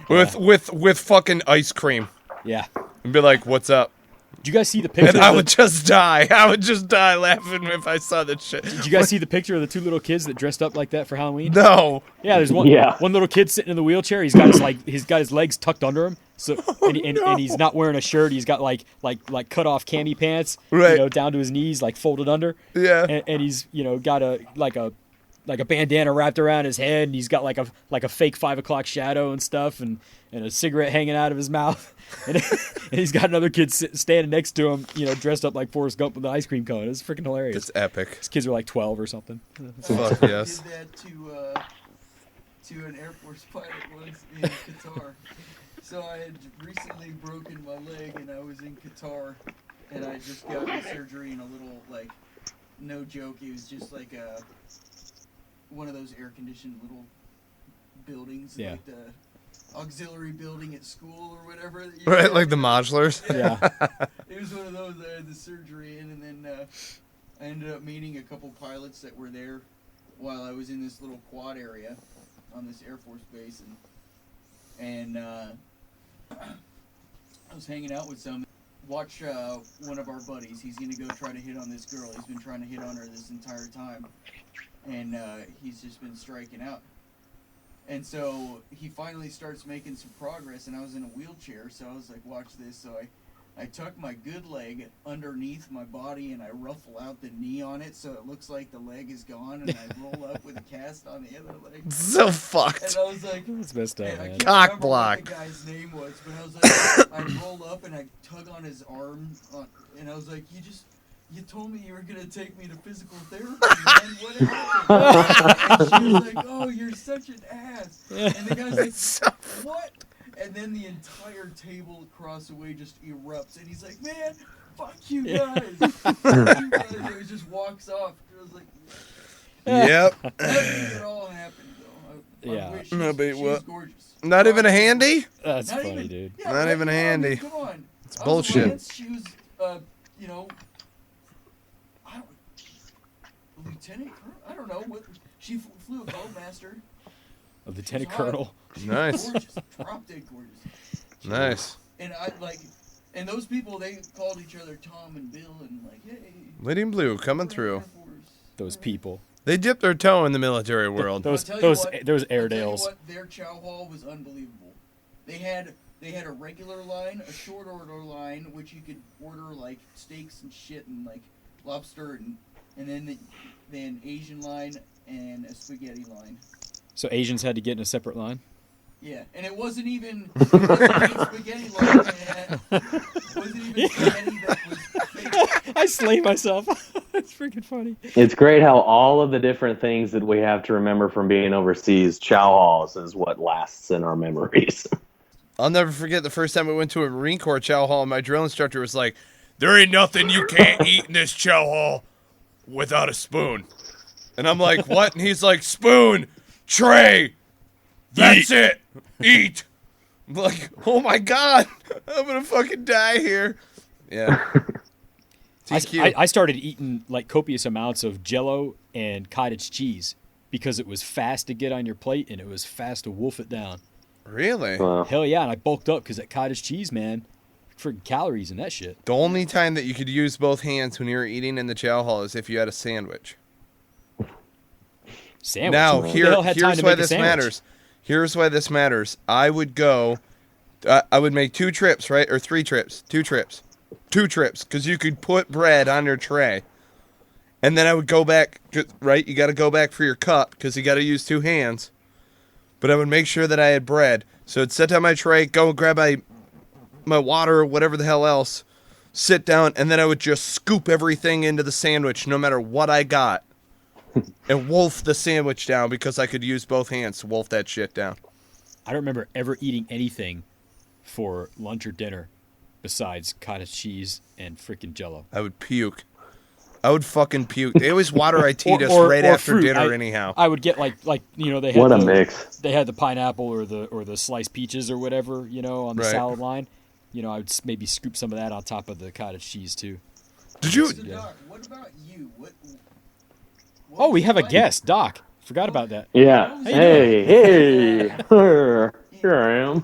A: with fucking ice cream.
C: Yeah,
A: and be like, "What's up?"
C: Did you guys see the picture?
A: And I would just die. I would just die laughing if I saw that shit.
C: Did you guys see the picture of the 2 little kids that dressed up like that for Halloween?
A: No.
C: Yeah, there's one little kid sitting in the wheelchair. He's got his legs tucked under him, So and he's not wearing a shirt. He's got like cut off cami pants,
A: Right.
C: down to his knees, like folded under.
A: Yeah.
C: And he's got a bandana wrapped around his head, and he's got like a fake 5 o'clock shadow and stuff, and a cigarette hanging out of his mouth, and he's got another kid standing next to him, dressed up like Forrest Gump with an ice cream cone. It's freaking hilarious.
A: It's epic.
C: His kids are like 12 or something.
A: Fuck yes.
E: I did that to an Air Force pilot once in Qatar. So I had recently broken my leg, and I was in Qatar, and I just got my surgery in a little, like, no joke, it was just like one of those air-conditioned little buildings,
C: Yeah.
E: like the auxiliary building at school or whatever.
A: Right, like the modulars.
C: Yeah.
E: It was one of those that I had the surgery in, and then I ended up meeting a couple pilots that were there while I was in this little quad area on this Air Force base, and I was hanging out with some. Watch one of our buddies. He's gonna go try to hit on this girl. He's been trying to hit on her this entire time, and he's just been striking out. And so he finally starts making some progress, and I was in a wheelchair, so I was like, watch this. So I tuck my good leg underneath my body, and I ruffle out the knee on it, so it looks like the leg is gone, and I roll up with a cast on the other leg.
A: So fucked.
E: And I was like,
C: It's messed up,
E: I
C: man.
E: can't
A: Cock
E: remember
A: block.
E: what the guy's name was, but I was like, I roll up and I tug on his arm, and I was like, you told me you were gonna take me to physical therapy, man. What happened? And she was like, oh, you're such an ass. And the guy's like, what? And then the entire table across the way just erupts, and he's like, man, fuck you guys. Fuck you guys. And he just walks off. I was like,
A: Yep.
E: it all happened, though. I
C: Yeah.
E: wish
A: No, but
E: she's
A: what-
E: gorgeous.
A: Not even a handy?
C: That's
E: Not
C: funny,
E: even-
C: dude.
E: Yeah,
A: Not
E: right?
A: even a
E: No, I mean,
A: handy.
E: Come on.
A: It's
E: I was
A: bullshit.
E: Lance, she was, I don't, lieutenant colonel. I don't know what. She flew a Globemaster.
C: A lieutenant
E: She's hot.
C: colonel.
A: Nice.
E: Gorgeous, drop dead gorgeous.
A: Nice.
E: And and those people, they called each other Tom and Bill, and like, hey.
A: Lady in Blue coming
E: we're
A: through.
E: Air Force.
C: Those people.
A: They dipped their toe in the military world.
C: Those
E: I'll tell you what,
C: Airedales.
E: What, their chow hall was unbelievable. They had a regular line, a short order line, which you could order like steaks and shit and like lobster, and then an Asian line and a spaghetti line.
C: So Asians had to get in a separate line?
E: Yeah, and it wasn't even spaghetti line. It wasn't even spaghetti that was fake.
C: I slay myself. That's freaking funny.
D: It's great how all of the different things that we have to remember from being overseas, chow halls is what lasts in our memories.
A: I'll never forget the first time we went to a Marine Corps chow hall, and my drill instructor was like, there ain't nothing you can't eat in this chow hall without a spoon. And I'm like, what? And he's like, spoon, tray, that's it, eat. I'm like, oh my God, I'm going to fucking die here. Yeah. TQ.
C: I started eating like copious amounts of Jell-O and cottage cheese because it was fast to get on your plate and it was fast to wolf it down.
A: Really?
D: Wow.
C: Hell yeah, and I bulked up because that cottage cheese, man, freaking calories and that shit.
A: The only time that you could use both hands when you were eating in the chow hall is if you had a sandwich.
C: Sandwich.
A: Now,
C: Who the hell had time
A: here's
C: to
A: why
C: make a
A: this
C: sandwich?
A: matters. Here's why this matters. I would go, I would make 2 trips, right? Or 3 trips. 2 trips. 2 trips, because you could put bread on your tray. And then I would go back, right? You got to go back for your cup, because you got to use 2 hands. But I would make sure that I had bread. So I'd set down my tray, go grab my water or whatever the hell else, sit down, and then I would just scoop everything into the sandwich, no matter what I got. And wolf the sandwich down because I could use both hands to wolf that shit down.
C: I don't remember ever eating anything for lunch or dinner besides cottage cheese and freaking Jell-O.
A: I would puke. I would fucking puke. They always water us
C: Or
A: right after
C: fruit.
A: dinner anyhow.
C: I would get like they had
D: What a
C: the,
D: mix.
C: They had the pineapple or the sliced peaches or whatever on the
A: Right.
C: salad line. I would maybe scoop some of that on top of the cottage cheese too.
A: Did you?
E: So, Doc, what about you? What
C: Oh, we
E: was
C: have a
E: life?
C: guest, Doc. Forgot about that.
D: Yeah.
E: How
D: Hey, here I am.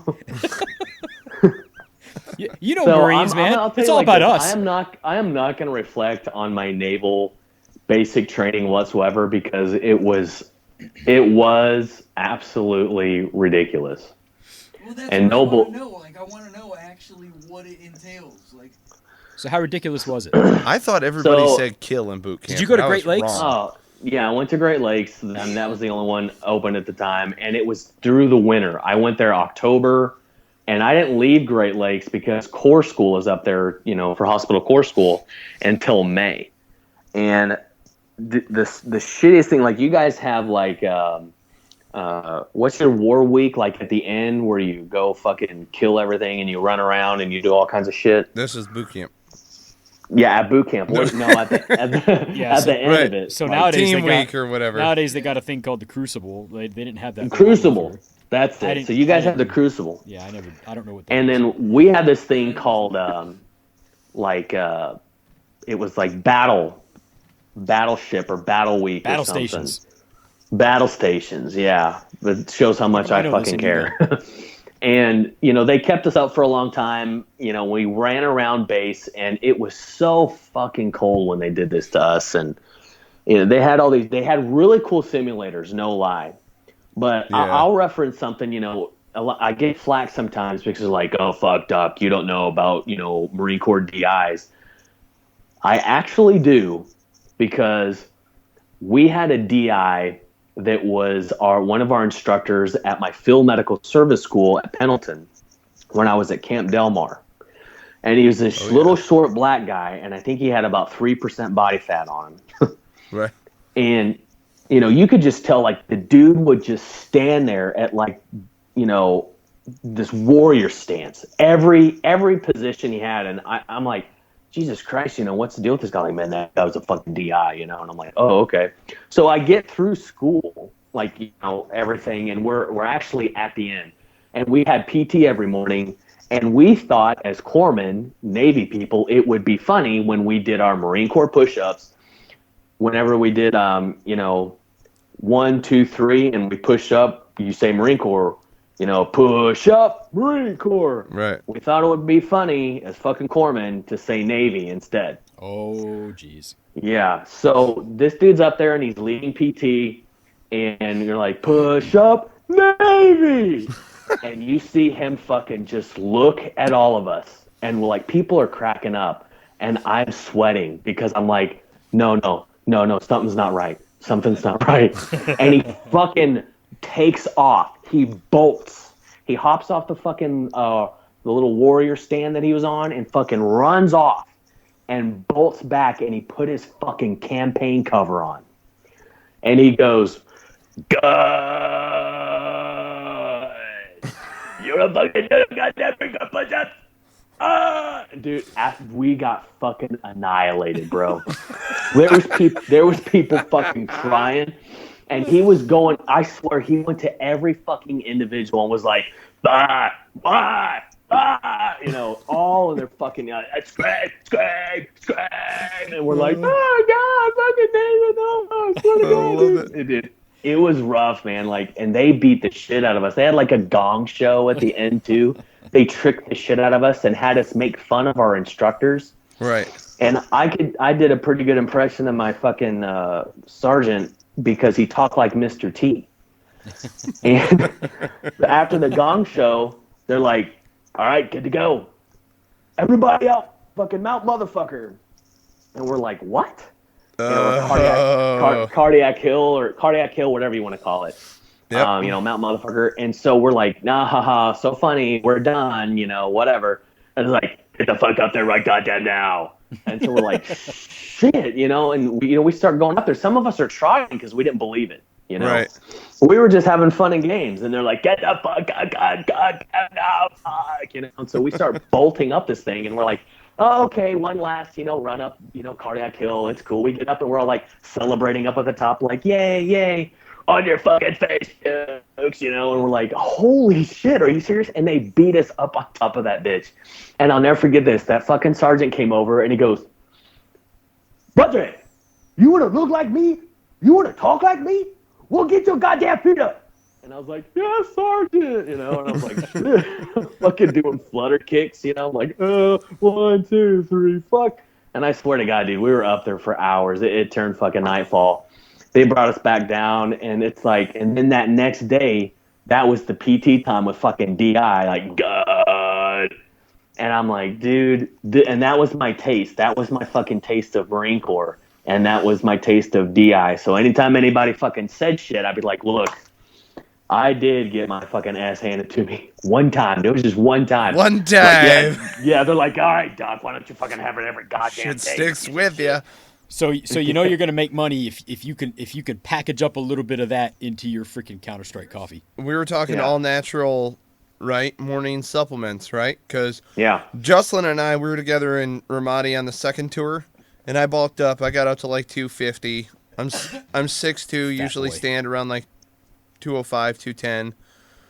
C: You know
D: So
C: Marines, man.
D: I'll tell
C: It's
D: you
C: all
D: like
C: about
D: this.
C: us.
D: I am not going to reflect on my naval basic training whatsoever because it was absolutely ridiculous.
E: Well, that's
D: And
E: what I
D: no
E: want
D: bull.
E: to know. Like, I want to know actually what it entails. Like,
C: So how ridiculous was it?
A: I thought everybody
D: So-
A: said kill in boot camp.
C: Did you go to
A: and I
C: Great
A: was
C: Lakes?
A: wrong.
D: Oh, yeah, I went to Great Lakes, and that was the only one open at the time, and it was through the winter. I went there October, and I didn't leave Great Lakes because Corps School is up there, for hospital Corps School until May. And the shittiest thing, like, you guys have, like, what's your war week, like, at the end where you go fucking kill everything and you run around and you do all kinds of shit?
A: This is boot camp.
D: Yeah, at boot camp. At the
C: Yeah,
D: at the end
A: right.
D: of it.
C: So
D: like,
C: nowadays
A: Team
C: they
A: week
C: got,
A: or whatever.
C: Nowadays they got a thing called the Crucible. They didn't have that.
D: Crucible. That's
C: I
D: it.
C: didn't-
D: So you
C: I
D: guys have the
C: didn't-
D: Crucible.
C: Yeah, I don't know what that
D: And
C: is.
D: then we had this thing called, it was like battleship or battle week
C: Battle
D: or something.
C: stations.
D: Battle stations, yeah. It shows how much
C: I
D: I
C: know this
D: fucking
C: and you
D: care. And, they kept us up for a long time. We ran around base, and it was so fucking cold when they did this to us. And, they had really cool simulators, no lie. But
A: Yeah.
D: I'll reference something, I get flack sometimes because like, oh, fuck, Doc, you don't know about, Marine Corps DIs. I actually do, because we had a DI that was one of our instructors at my field medical service school at Pendleton when I was at Camp Del Mar. And he was this little short black guy, and I think he had about 3% body fat on him.
A: Right.
D: And, you could just tell, like, the dude would just stand there at, like, this warrior stance. Every position he had. And I'm like, Jesus Christ, what's the deal with this guy? Like, man, that guy was a fucking DI, And I'm like, oh, okay. So I get through school, like, everything, and we're actually at the end. And we had PT every morning. And we thought, as corpsmen, Navy people, it would be funny when we did our Marine Corps push-ups. Whenever we did, 1, 2, 3, and we push up, you say Marine Corps, push up, Marine Corps.
A: Right.
D: We thought it would be funny as fucking corpsmen to say Navy instead.
C: Oh, jeez.
D: Yeah. So this dude's up there and he's leading PT, and you're like, push up, Navy. And you see him fucking just look at all of us, and like, people are cracking up, and I'm sweating because I'm like, no, something's not right. Something's not right. And he fucking takes off. He bolts. He hops off the fucking the little warrior stand that he was on and fucking runs off and bolts back, and he put his fucking campaign cover on. And he goes, "Good. You're a fucking goddamn push-up." Dude, we got fucking annihilated, bro. There was people fucking crying, and he was going. I swear, he went to every fucking individual and was like, "Bye, all in their fucking scream, and we're like, "Oh God, fucking David, no, it was rough, man. Like, and they beat the shit out of us. They had like a gong show at the end too. They tricked the shit out of us and had us make fun of our instructors.
A: Right.
D: And I did a pretty good impression of my fucking sergeant because he talked like Mr. T. And after the gong show, they're like, "All right, good to go. Everybody out, fucking mount motherfucker." And we're like, "What?" Cardiac hill, whatever you want to call it.
A: Yep.
D: Mount motherfucker. And so we're like, nah, haha, so funny. We're done, whatever. And it's like, get the fuck up there right goddamn now. And so we're like, shit, and we start going up there. Some of us are trying because we didn't believe it,
A: Right.
D: We were just having fun and games, and they're like, get the fuck, God, now, fuck, And so we start bolting up this thing, and we're like, oh, okay, one last, run up, cardiac hill. It's cool. We get up and we're all like celebrating up at the top, like, yay, on your fucking face, folks, and we're like, holy shit, are you serious? And they beat us up on top of that bitch. And I'll never forget this. That fucking sergeant came over and he goes, "Buttrey, you want to look like me? You want to talk like me? Well, get your goddamn feet up." And I was like, "Yeah, sergeant," and I was like, shit. Fucking doing flutter kicks, I'm like, 1, 2, 3, fuck. And I swear to God, dude, we were up there for hours. It turned fucking nightfall. They brought us back down, and it's like, and then that next day, that was the PT time with fucking DI, like, God. And I'm like, dude, and that was my taste. That was my fucking taste of Marine Corps. And that was my taste of DI. So anytime anybody fucking said shit, I'd be like, look, I did get my fucking ass handed to me one time. It was just one time.
A: One time.
D: Like, yeah, they're like, all right, Doc, why don't you fucking have it every goddamn
A: Shit
D: day?
A: sticks with you.
C: So you know you're gonna make money if you can package up a little bit of that into your freaking Counter-Strike coffee.
A: We were talking all natural, right? Morning supplements, right? Because Juslin and I, we were together in Ramadi on the second tour, and I bulked up. I got up to like 250. I'm 6'2", usually
C: boy.
A: stand around like 205, 210.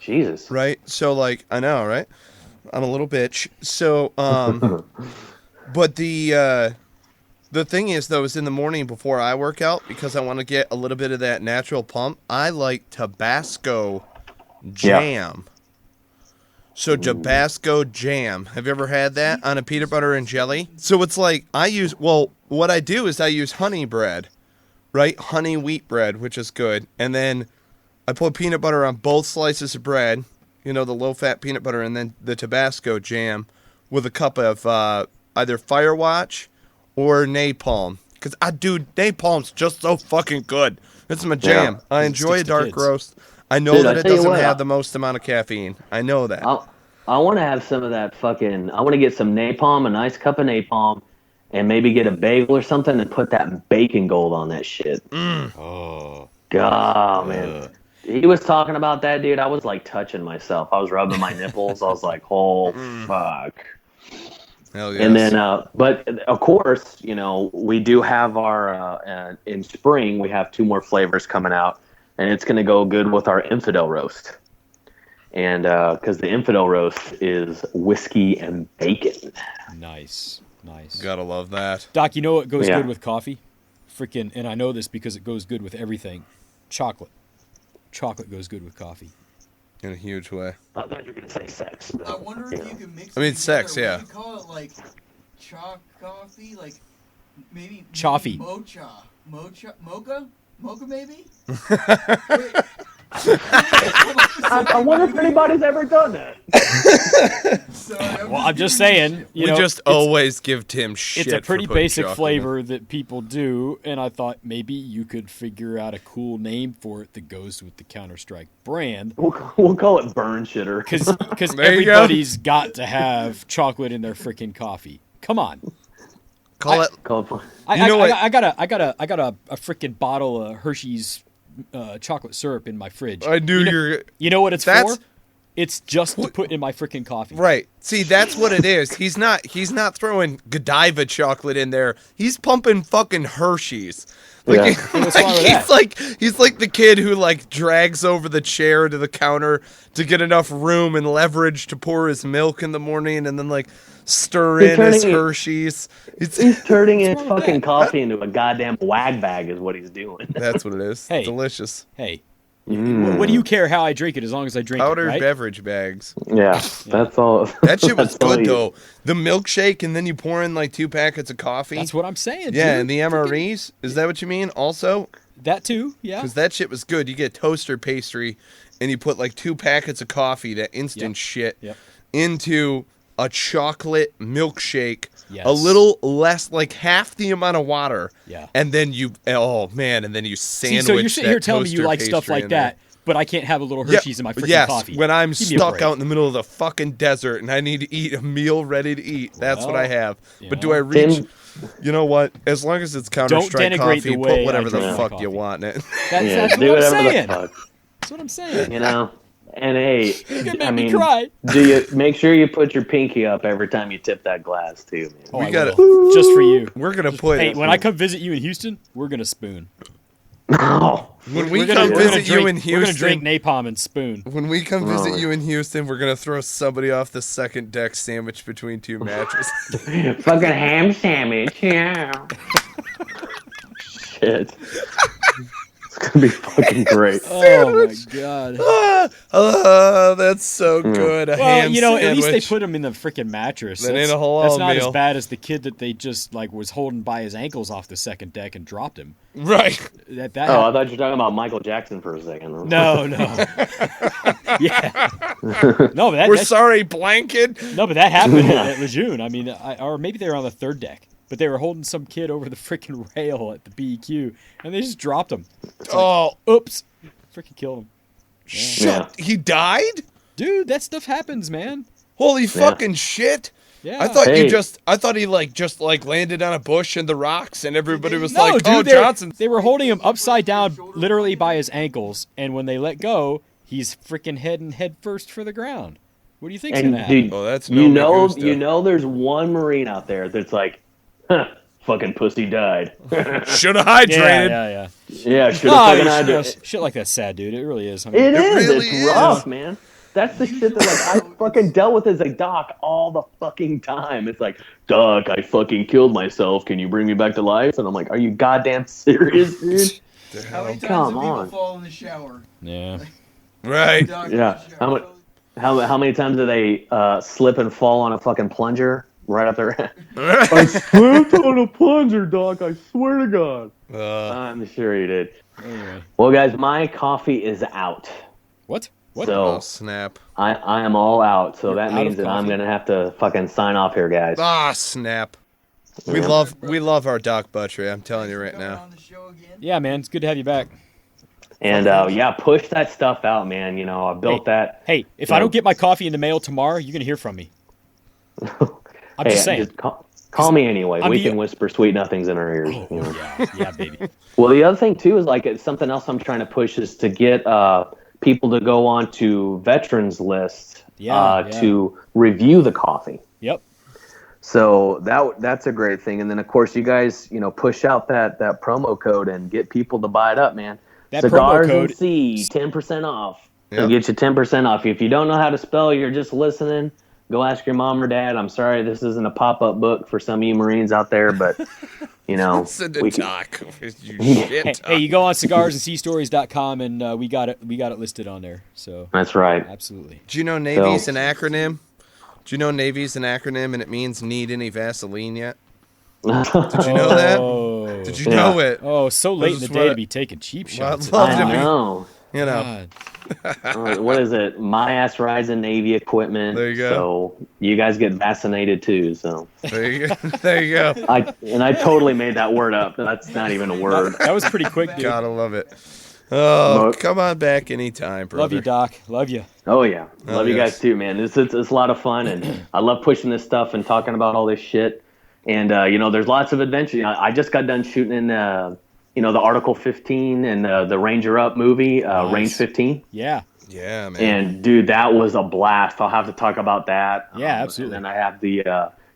D: Jesus.
A: Right? So like, I know, right? I'm a little bitch. So, but the thing is, though, is in the morning before I work out, because I want to get a little bit of that natural pump, I like Tabasco jam. So Tabasco jam. Have you ever had that on a peanut butter and jelly? So it's like what I do is I use honey bread, right? Honey wheat bread, which is good. And then I put peanut butter on both slices of bread, the low-fat peanut butter, and then the Tabasco jam with a cup of either Firewatch or napalm, because napalm's just so fucking good. It's my jam. I enjoy a dark roast. I know that it doesn't have the most amount of caffeine. I know that.
D: I want to have some of that fucking. I want to get some napalm, a nice cup of napalm, and maybe get a bagel or something and put that bacon gold on that shit. Oh, God, man. He was talking about that, dude. I was like touching myself. I was rubbing my nipples. I was like, oh, fuck.
A: Hell yes.
D: And then, but of course, we do have our, in spring, we have 2 more flavors coming out, and it's going to go good with our Infidel roast. And, because the Infidel roast is whiskey and bacon.
C: Nice.
A: Gotta love that.
C: Doc, you know what goes good with coffee? Freaking, and I know this because it goes good with everything. Chocolate. Chocolate goes good with coffee.
A: In a huge way.
D: I thought you were going to say sex.
E: I wonder if you can mix.
A: I mean, sex,
E: together.
A: yeah.
E: What do you call it, like chalk coffee, like maybe
C: Choffee.
D: Mocha, maybe.
E: Wait.
D: I wonder if anybody's ever done that.
E: Sorry,
C: Well, I'm just saying,
A: We just always give Tim shit.
C: it's a pretty
A: for putting
C: basic
A: chocolate
C: flavor that people do, and I thought maybe you could figure out a cool name for it that goes with the Counter-Strike brand.
D: We'll call it burn shitter.
C: Because
A: There you go.
C: everybody's got to have chocolate in their freaking coffee. Come on.
A: Call it.
C: I got a freaking bottle of Hershey's chocolate syrup in my fridge.
A: I knew
C: You know what it's
A: That's-
C: for? It's just to put in my freaking coffee.
A: Right. See, that's what it is. He's not throwing Godiva chocolate in there. He's pumping fucking Hershey's. Like,
C: What's wrong with that?
A: he's like the kid who like drags over the chair to the counter to get enough room and leverage to pour his milk in the morning and then like stir in his Hershey's.
D: He's turning his fucking coffee into a goddamn wag bag is what he's doing.
A: That's what it is.
C: Hey.
A: Delicious.
C: Hey, what do you care how I drink it as long as I drink
A: Powdered
C: it, right?
A: beverage bags.
D: Yeah, that's all.
A: That shit was
D: that's all
A: good
D: he-
A: though. The milkshake and then you pour in like 2 packets of coffee.
C: That's what I'm saying.
A: Yeah,
C: dude.
A: and the MREs. Is that what you mean? Also,
C: That too, yeah.
A: because that shit was good. You get toaster pastry, and you put like 2 packets of coffee, that instant shit, into a chocolate milkshake.
C: Yes.
A: A little less, like half the amount of water.
C: Yeah.
A: And then you, and then you sandwich.
C: See, so you're sitting
A: that
C: here telling me you
A: toaster
C: like stuff
A: pastry
C: like
A: in there.
C: that, but I can't have a little Hershey's in my freaking
A: yes,
C: coffee.
A: when I'm
C: Give me a
A: stuck
C: break.
A: out in the middle of the fucking desert and I need to eat a meal ready to eat, that's what I have.
C: you
A: But
C: know.
A: do I reach?
D: Tim-
A: You know what? As long as it's Counter-Strike
C: denigrate
A: coffee,
C: the
A: put
C: way
A: whatever
C: I
A: the
C: drink
A: fuck
C: my
A: you
C: coffee.
A: want in it.
C: That's
D: do
C: what I'm
D: whatever
C: saying.
D: the fuck.
C: That's what I'm saying.
D: And hey,
C: You're gonna
D: I
C: make me
D: mean,
C: cry.
D: do you make sure you put your pinky up every time you tip that glass too, man?
C: Oh,
A: We
C: I
A: gotta-
C: will. Just for you.
A: We're gonna put.
C: Hey, when I come visit you in Houston, we're gonna spoon.
D: Oh,
A: when we
C: We're gonna,
A: come
C: we're gonna
A: visit
C: drink,
A: you in
C: We're gonna drink
A: Houston,
C: napalm and spoon.
A: when we come visit you in Houston, we're gonna throw somebody off the second deck sandwiched between 2 mattresses.
D: fucking ham sandwich, yeah. Shit. That'd be fucking great.
C: Oh my god.
A: That's so good. A
C: Well,
A: ham
C: at least they
A: sandwich.
C: put him in the freaking mattress.
A: That ain't a
C: That's
A: halal
C: not
A: meal.
C: as bad as the kid that they just was holding by his ankles off the second deck and dropped him.
A: Right.
C: That
D: Oh, I thought you were talking about Michael Jackson for a second.
C: No. Yeah. No, but
A: We're sorry, blanket.
C: but that happened at Lejeune. I mean, or maybe they were on the third deck, but they were holding some kid over the freaking rail at the BEQ, and they just dropped him. Oops. Freaking killed him.
A: Shit. He died?
C: Dude, that stuff happens, man.
A: Holy fucking shit.
C: Yeah.
A: I thought
D: Hey.
A: I thought he just landed on a bush in the rocks and everybody was
C: No,
A: like,
C: dude,
A: "Oh,
C: they-
A: Johnson."
C: They were holding him upside down, literally by his ankles, and when they let go, he's freaking heading head first for the ground. What do you think's
D: And
C: gonna happen?
D: dude,
A: Oh, that's
D: you
A: no
D: know,
A: Magusta.
D: there's one Marine out there that's like, huh, fucking pussy died.
A: Should have hydrated.
C: Yeah.
D: Yeah, should
C: No,
D: have fucking hydrated.
C: shit like that's sad, dude. It really is. I mean,
D: It is.
A: really
D: It's
A: is.
D: rough, man. That's the shit that I fucking dealt with as a doc all the fucking time. It's like, Doc, I fucking killed myself. Can you bring me back to life? And I'm like, are you goddamn serious, dude?
E: How many times
D: Come
E: do people
D: on.
E: fall in the shower?
C: yeah.
A: Right.
E: Dog in
D: Yeah.
E: the shower.
D: How many times do they slip and fall on a fucking plunger right up their I slipped on a plunger, Doc. I swear to God. I'm sure you did.
C: Anyway,
D: Well, guys, my coffee is out.
C: what? What?
D: So
A: Oh, snap.
D: I am all out. So that
C: out
D: means
C: of
D: that I'm
C: coffee?
D: going to have to fucking sign off here, guys.
A: Ah, snap. We love our Doc Buttrey. I'm telling you right
E: Coming
A: now.
E: on the show again?
C: Yeah, man, it's good to have you back.
D: And yeah, push that stuff out, man. You know, I built that.
C: Hey, if
D: Yeah.
C: I don't get my coffee in the mail tomorrow, you're gonna hear from me. I'm just saying.
D: Just call me anyway.
C: I'm
D: We
C: the-
D: can whisper sweet nothings in our ears. You know?
C: Yeah, baby.
D: Well, the other thing too is it's something else I'm trying to push is to get people to go on to veterans lists
C: Yeah.
D: to review the coffee.
C: Yep.
D: So that's a great thing. And then of course you guys, push out that promo code and get people to buy it up, man.
C: That
D: Cigars
C: promo code.
D: and Sea, 10% off.
A: Yep.
D: It'll get you 10% off. If you don't know how to spell, you're just listening. Go ask your mom or dad. I'm sorry, this isn't a pop-up book for some of you Marines out there, but
A: Send a
D: we can-
A: Doc. You shit.
C: Hey, you go on CigarsandSeaStories.com and we got it listed on there. So
D: That's right.
C: absolutely.
A: Do you know Navy's an acronym? Do you know Navy's an acronym and it means need any Vaseline yet? Did you know that?
C: Oh.
A: Did you know it?
C: Oh, so late in the
A: This is
C: day to
A: what-
C: be taking cheap
A: Well,
C: shots.
A: Love
D: I
A: to be-
D: know.
A: You know.
C: God.
D: What is it? My ass rides in Navy equipment.
A: There you go.
D: So you guys get vaccinated too. So
A: There you go. There you go.
D: I totally made that word up. That's not even a word.
C: That was pretty quick, dude.
A: Gotta love it. Oh,
D: Look.
A: come on back anytime, brother.
C: Love you, Doc. Love you.
D: Oh yeah,
A: Oh,
D: love you
A: yes.
D: guys too, man. It's a lot of fun, and I love pushing this stuff and talking about all this shit. And there's lots of adventure. I just got done shooting in the Article 15 and the Ranger Up movie,
C: Nice.
D: Range 15.
C: Yeah.
A: Yeah, man.
D: And dude, that was a blast. I'll have to talk about that.
C: Yeah, absolutely.
D: And then I have the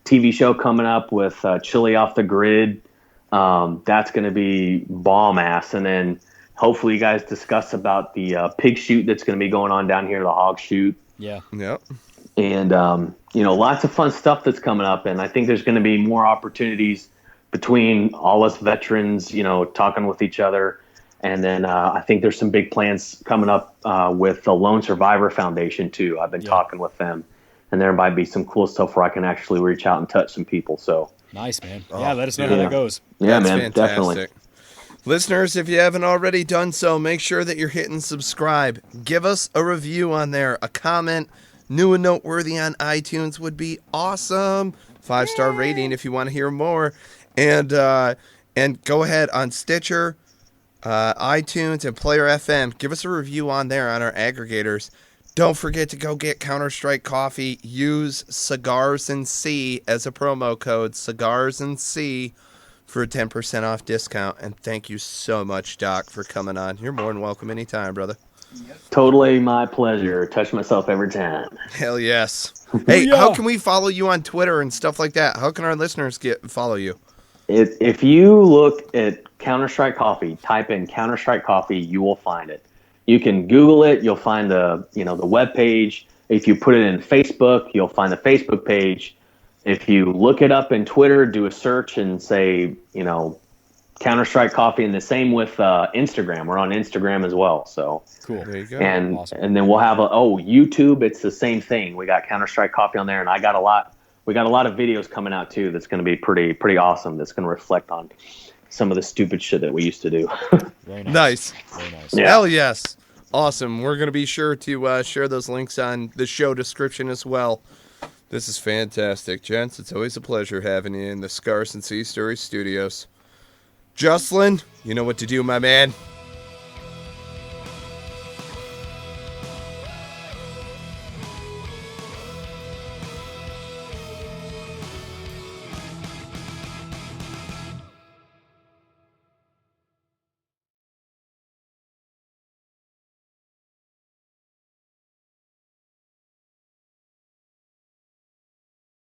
D: TV show coming up with Chili Off the Grid. That's going to be bomb ass. And then hopefully you guys discuss about the pig shoot that's going to be going on down here, the hog shoot.
C: Yeah.
A: Yep.
D: And lots of fun stuff that's coming up. And I think there's going to be more opportunities between all us veterans, talking with each other. And then I think there's some big plans coming up with the Lone Survivor Foundation too. I've been talking with them, and there might be some cool stuff where I can actually reach out and touch some people. So
C: Nice, man. Yeah, let us know how
D: yeah.
C: that goes.
D: yeah,
A: That's
D: man,
A: fantastic.
D: definitely.
A: Listeners, if you haven't already done so, make sure that you're hitting subscribe. Give us a review on there. A comment, new and noteworthy on iTunes would be awesome. 5-star rating if you want to hear more. And go ahead on Stitcher, iTunes, and Player FM. Give us a review on there on our aggregators. Don't forget to go get Counter-Strike coffee. Use Cigars and Sea as a promo code. Cigars and Sea for a 10% off discount. And thank you so much, Doc, for coming on. You're more than welcome anytime, brother.
D: Totally my pleasure. Touch myself every time.
A: Hell yes. Hey,
C: Yeah.
A: how can we follow you on Twitter and stuff like that? How can our listeners follow you?
D: If you look at Counter-Strike Coffee, type in Counter-Strike Coffee, you will find it. You can Google it. You'll find the web page. If you put it in Facebook, you'll find the Facebook page. If you look it up in Twitter, do a search and say, Counter-Strike Coffee, and the same with Instagram. We're on Instagram as well. So
C: Cool.
A: There you go.
D: and
C: Awesome.
D: and then we'll have YouTube. It's the same thing. We got Counter-Strike Coffee on there, and we got a lot of videos coming out too. That's going to be pretty awesome. That's going to reflect on some of the stupid shit that we used to do.
C: Very
A: Nice.
C: Very nice.
D: Yeah.
A: Hell yes. Awesome. We're going to be sure to share those links on the show description as well. This is fantastic, gents. It's always a pleasure having you in the Cigars and Sea Stories studios. Juslin, you know what to do, my man.